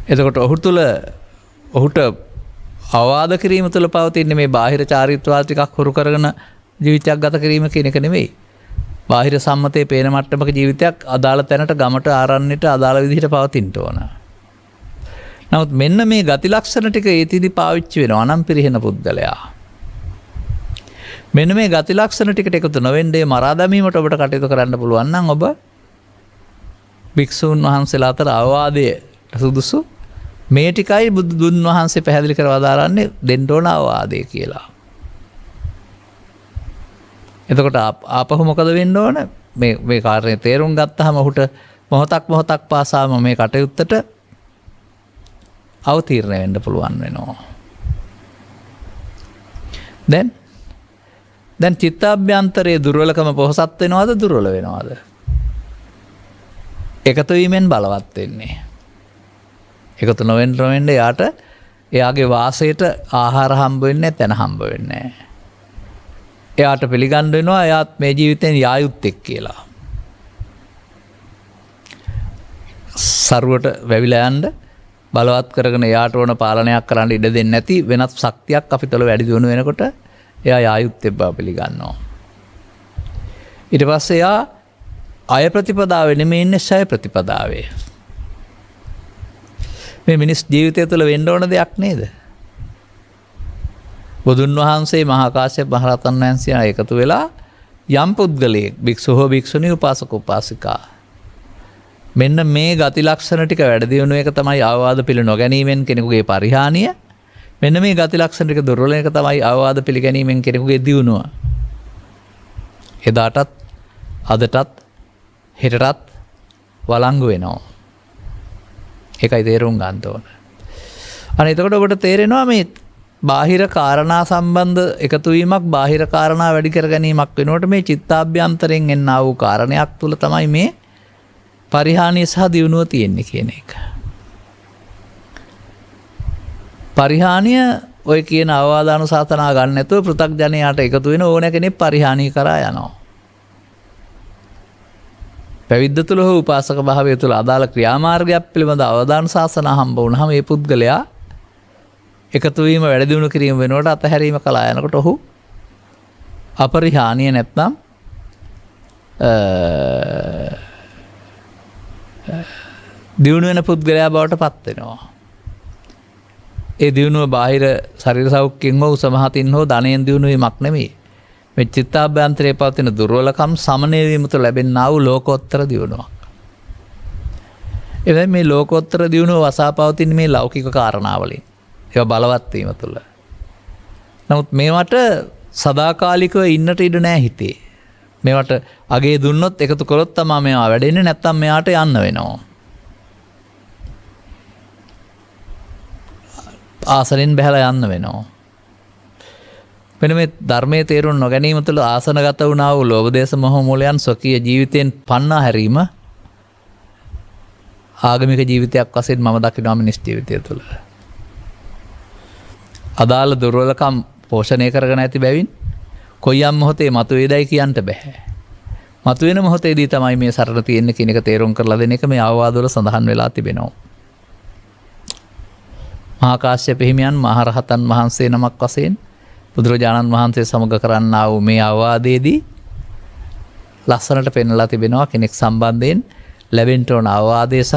එතකොට ඔහුට අවවාද කිරීම තුළ පවතින මේ බාහිර චාරිත්‍රාල් ටිකක් හුරු කරගෙන ජීවිතයක් ගත කිරීම කියන එක නෙවෙයි. බාහිර සම්මතයේ පේන මට්ටමක ජීවිතයක් අදාළ තැනට ගමට ආරණ්‍යට අදාළ විදිහට පවතින්න ඕන. නමුත් මෙන්න මේ ගති ලක්ෂණ ටික ඒතිදි පාවිච්චි වෙනවා නම් පිරිහෙන පුද්ගලයා. මෙන්න මේ ගති ලක්ෂණ ටිකට එකතු නොවෙන්නේ මරා දැමීමට ඔබට කටයුතු කරන්න පුළුවන් නම් ඔබ භික්ෂූන් වහන්සේලා අතර අවවාදයේ සුදුසු මේ ටිකයි බුදුන් වහන්සේ පැහැදිලි කර වදාරන්නේ දෙන්න ඕන අවවාදය කියලා. එතකොට ආපහු මොකද වෙන්න ඕන? මේ කාරණේ තේරුම් ගත්තාම ඔහුට මොහොතක් පාසාම මේ කටයුත්තට අවතීර්ණ වෙන්න පුළුවන් වෙනවා. දැන් චිත්තාභ්‍යන්තරයේ දුර්වලකම පොහසත් වෙනවද දුර්වල වෙනවද? එකතු වීමෙන් බලවත් වෙන්නේ. එකතු නොවෙන්න යාට එයාගේ වාසයට ආහාර හම්බ වෙන්නේ තැන හම්බ වෙන්නේ නැහැ. එයාට පිළිගන්න වෙනවා එයාත් මේ ජීවිතෙන් යා යුත්තේක් කියලා. සරුවට වැවිලා යන්න බලවත් කරගෙන එයාට ඕන පාලනයක් කරන්න ඉඩ දෙන්නේ නැති වෙනත් ශක්තියක් අපි තුළ වැඩි දියුණු වෙනකොට එයා යා යුත්තේ බව පිළිගන්නවා. ඊට පස්සේ එයා අය ප්‍රතිපදාවේ නෙමෙයි ඉන්නේ ඡය ප්‍රතිපදාවේ. මේ මිනිස් ජීවිතය තුළ වෙන්න ඕන දෙයක් නේද? බුදුන් වහන්සේ මහා කාශ්‍යප මහ රහතන් වහන්සේ එකතු වෙලා යම් පුද්ගලයෙක් භික්ෂුව හෝ භික්ෂුණී උපාසක උපාසිකා මෙන්න මේ ගති ලක්ෂණ ටික වැඩි දියුණු එක තමයි අවවාද පිළි නොගැනීමෙන් කෙනෙකුගේ පරිහානිය. මෙන්න මේ ගති ලක්ෂණ ටික දුර්වල එක තමයි අවවාද පිළිගැනීමෙන් කෙනෙකුගේ දියුණුව. එදාටත් අදටත් හෙටටත් වළංගු වෙනවා. ඒකයි තේරුම් ගන්න ඕන. අනේ එතකොට ඔබට තේරෙනවා මේ බාහිර කාරණා සම්බන්ධ එකතු වීමක් බාහිර කාරණා වැඩි කර ගැනීමක් වෙනකොට මේ චිත්තාභ්‍යන්තරයෙන් එන්නා වූ කාරණයක් තුල තමයි මේ පරිහානිය සහ දියුණුව තියෙන්නේ කියන එක. පරිහානිය ඔය කියන අවවාදානුශාසනා ගන්න නැතුව පෘථග්ජනයාට එකතු වෙන ඕන කෙනෙක් පරිහානිය කරා යනවා. පැවිද්ද තුළ හෝ උපාසක භාවය තුළ අදාළ ක්‍රියාමාර්ගයක් පිළිබඳ අවදානුශාසනා හම්බ වුණාම මේ පුද්ගලයා එකතු වීම වැඩි දියුණු කිරීම වෙනකොට අතහැරීම කළා යනකොට ඔහු අපරිහානිය නැත්නම් දියුණු වෙන පුද්ගලයා බවට පත් වෙනවා. ඒ දියුණුව බාහිර ශරීර සෞඛ්‍යයෙන් හෝ සමහතින් හෝ ධනයෙන් දියුණු වීමක් නෙමෙයි. මේ චිත්තාභ්‍යන්තරයේ පවතින දුර්වලකම් සමනය වීම තුළ ලැබෙනා වූ ලෝකෝත්තර දියුණුවක්. එබැවින් මේ ලෝකෝත්තර දියුණුව වසා පවතින මේ ලෞකික කාරණාවලින් ඒවා බලවත් වීම තුළ. නමුත් මේවට සදාකාලිකව ඉන්නට ඉඩ නැහැ හිතේ. මේවට අගේ දුන්නොත් එකතු කළොත් තමයි මේවා වැඩෙන්නේ නැත්නම් මෙයාට යන්න වෙනවා. ආසනෙන් බහලා යන්න වෙනවා. මෙන්න මේ ධර්මයේ තේරුම් නොගැනීම තුළ ආසනගත වුණා වූ ලෝභ දේශ මොහ මූලයන් ස්වකීය ජීවිතයෙන් පන්නා හැරීම ආගමික ජීවිතයක් වශයෙන් මම දකිනවා මිනිස් ජීවිතය තුළ. අදාළ දුර්වලකම් පෝෂණය කරගෙන ඇති බැවින් කොයියම් මොහොතේ මතුවේදයි කියන්නට බැහැ. මතුවෙන මොහොතේදී තමයි මේ සරණ තියෙන්නේ කියන එක තේරුම් කරලා දෙන එක මේ අවවාදවල සඳහන් වෙලා තිබෙනවා. මහා කාශ්‍යප හිමියන් මහරහතන් වහන්සේ නමක් වශයෙන් බුදුරජාණන් වහන්සේ සමග කරන්නා වූ මේ අවවාදයේදී ලස්සනට පෙන්වලා තිබෙනවා කෙනෙක් සම්බන්ධයෙන් ලැබෙන්න ඕන අවවාදය සහ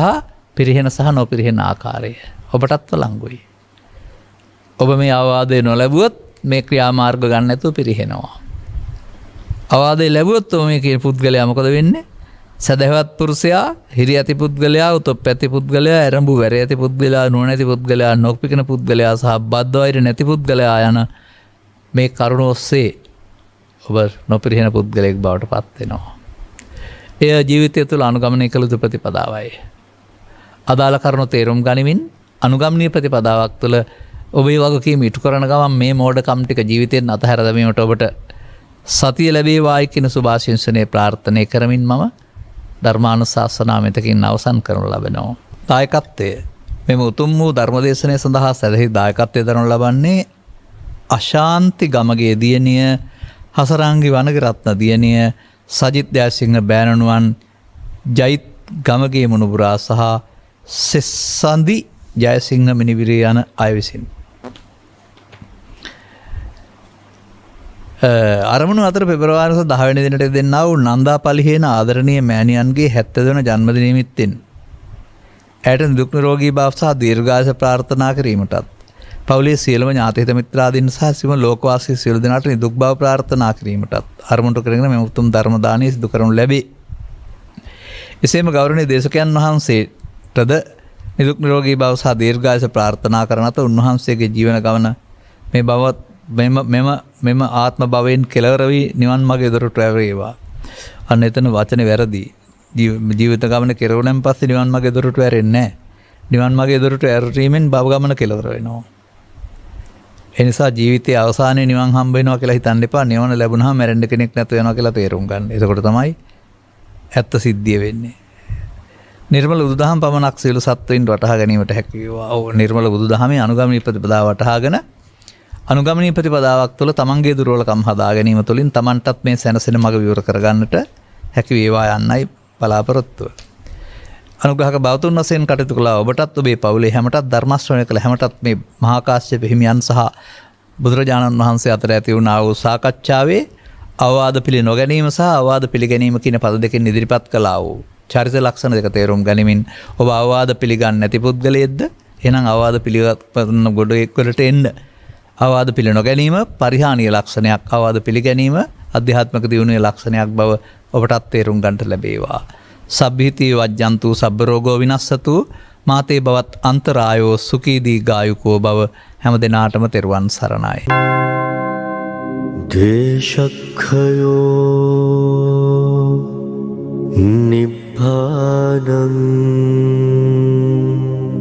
පිරිහෙන සහ නොපිරිහෙන ආකාරය. ඔබටත් වළංගුයි. ඔබ මේ අවවාදය නොලැබුවොත් මේ ක්‍රියාමාර්ග ගන්න නැතුව පිරිහෙනවා. අවවාදය ලැබුවොත් මේ කියන පුද්ගලයා මොකද වෙන්නේ? සදහවත් පුරුෂයා, හිරි ඇති පුද්ගලයා, උතොප් ඇති පුද්ගලයා, ඇරඹු වැර ඇති පුද්ගලයා, නුවණ ඇති පුද්ගලයා, නොපිකන පුද්ගලයා සහ බද්ධ වෛර නැති පුද්ගලයා යන මේ කරුණ ඔස්සේ ඔබ නොපිරිහෙන පුද්ගලයෙක් බවට පත් වෙනවා. එය ජීවිතය තුළ අනුගමනය කළ යුතු ප්‍රතිපදාවයි. අදාළ කරුණු තේරුම් ගනිමින් අනුගමනීය ප්‍රතිපදාවක් තුළ ඔබේ වගකීම ඉටු කරන ගමන් මේ මෝඩකම් ටික ජීවිතයෙන් අතහැර දැමීමට ඔබට සතිය ලැබේවායි කියන සුභාශිංසනයේ ප්‍රාර්ථනා කරමින් මම ධර්මානුශාසනාව මෙතකින් අවසන් කරනු ලබනවා. දායකත්වය මෙම උතුම් වූ ධර්මදේශනය සඳහා සැදැහි දායකත්වය දරනු ලබන්නේ අශාන්ති ගමගේ දියණිය, හසරංගි වනගරත්න දියණිය, සජිත් ජයසිංහ බෑණනුවන්, ජයිත් ගමගේ මුණුබුරා සහ සෙස්සන්දි ජයසිංහ මිනිවිරේ යන අය විසින්. අරමුණු අතර පෙබරවාරි 10 වෙනි දිනට දෙන්නා වූ නන්දා පලිහේන ආදරණීය මෑණියන්ගේ 70 වෙනි ජන්මදින නිමිත්තෙන් ඇයට දුක් නිරෝගී භාව සහ දීර්ඝායුෂ ප්‍රාර්ථනා කිරීමටත් පවුලේ සියලුම ඥාති හිත මිත්‍රාදීන් සහ සිම ලෝකවාසී සියලු දෙනාට නිදුක් භාව ප්‍රාර්ථනා කිරීමටත් අරමුණු කරගෙන මේ උතුම් ධර්ම දානය සිදු කරනු ලැබේ. එසේම ගෞරවනීය දේශකයන් වහන්සේටද නිදුක් නිරෝගී භාව සහ දීර්ඝායුෂ ප්‍රාර්ථනා කරන අතර උන්වහන්සේගේ ජීවන ගමන මේ බවත් මෙම ආත්ම භවයෙන් කෙලවර වී නිවන් මාර්ගය දොරට ඇරේවා. අන්න එතන වචනේ වැරදි. ජීවිත ගමන කෙරුණෙන් පස්සේ නිවන් මාර්ගය දොරට ඇරෙන්නේ නැහැ. නිවන් මාර්ගය දොරට ඇරීමෙන් භව ගමන කෙලවර වෙනවා. ඒ නිසා ජීවිතයේ අවසානයේ නිවන් හම්බ වෙනවා කියලා හිතන්න එපා. නිවන ලැබුණාම මැරෙන්න කෙනෙක් නැතු වෙනවා කියලා තේරුම් ගන්න. එතකොට තමයි ඇත්ත සිද්ධිය වෙන්නේ. නිර්මල බුදුදහම පමණක් සියලු සත්වයින් වටහා ගැනීමට හැකි වේවා. ඔව් නිර්මල බුදුදහමේ අනුගමනීය ප්‍රතිපදාව වටහාගෙන අනුගමනීය ප්‍රතිපදාවක් තුළ තමන්ගේ දුර්වලකම් හදා ගැනීම තුළින් තමන්ටත් මේ සැනසෙන මඟ විවර කරගන්නට හැකි වේවා යන්නයි බලාපොරොත්තුව. අනුග්‍රහක බෞතුන් වශයෙන් කටයුතු කළා ඔබටත් ඔබේ පවුලේ හැමටත් ධර්ම ශ්‍රවණය කළ හැමටත් මේ මහා කාශ්‍යප හිමියන් සහ බුදුරජාණන් වහන්සේ අතර ඇති වුණා වූ සාකච්ඡාවේ අවවාද පිළි නොගැනීම සහ අවවාද පිළිගැනීම කියන පද දෙකෙන් ඉදිරිපත් කළා වූ චරිත ලක්ෂණ දෙක තේරුම් ගනිමින් ඔබ අවවාද පිළිගන්නේ නැති පුද්ගලයෙක්ද? එහෙනම් අවවාද පිළිගන්න ගොඩේක් වලට එන්න. අවවාද පිළි නොගැනීම පරිහානීය ලක්ෂණයක්, අවවාද පිළිගැනීම අධ්‍යාත්මික දියුණුවේ ලක්ෂණයක් බව ඔබටත් තේරුම් ගන්නට ලැබේවා. සබ්බීති වජ්ජන්තු සබ්බ රෝගෝ විනස්සතු මාතේ බවත් අන්තරායෝ සුඛී දීඝායුකෝ බව හැම දිනාටම තෙරුවන් සරණයි. දේශක්ඛයෝ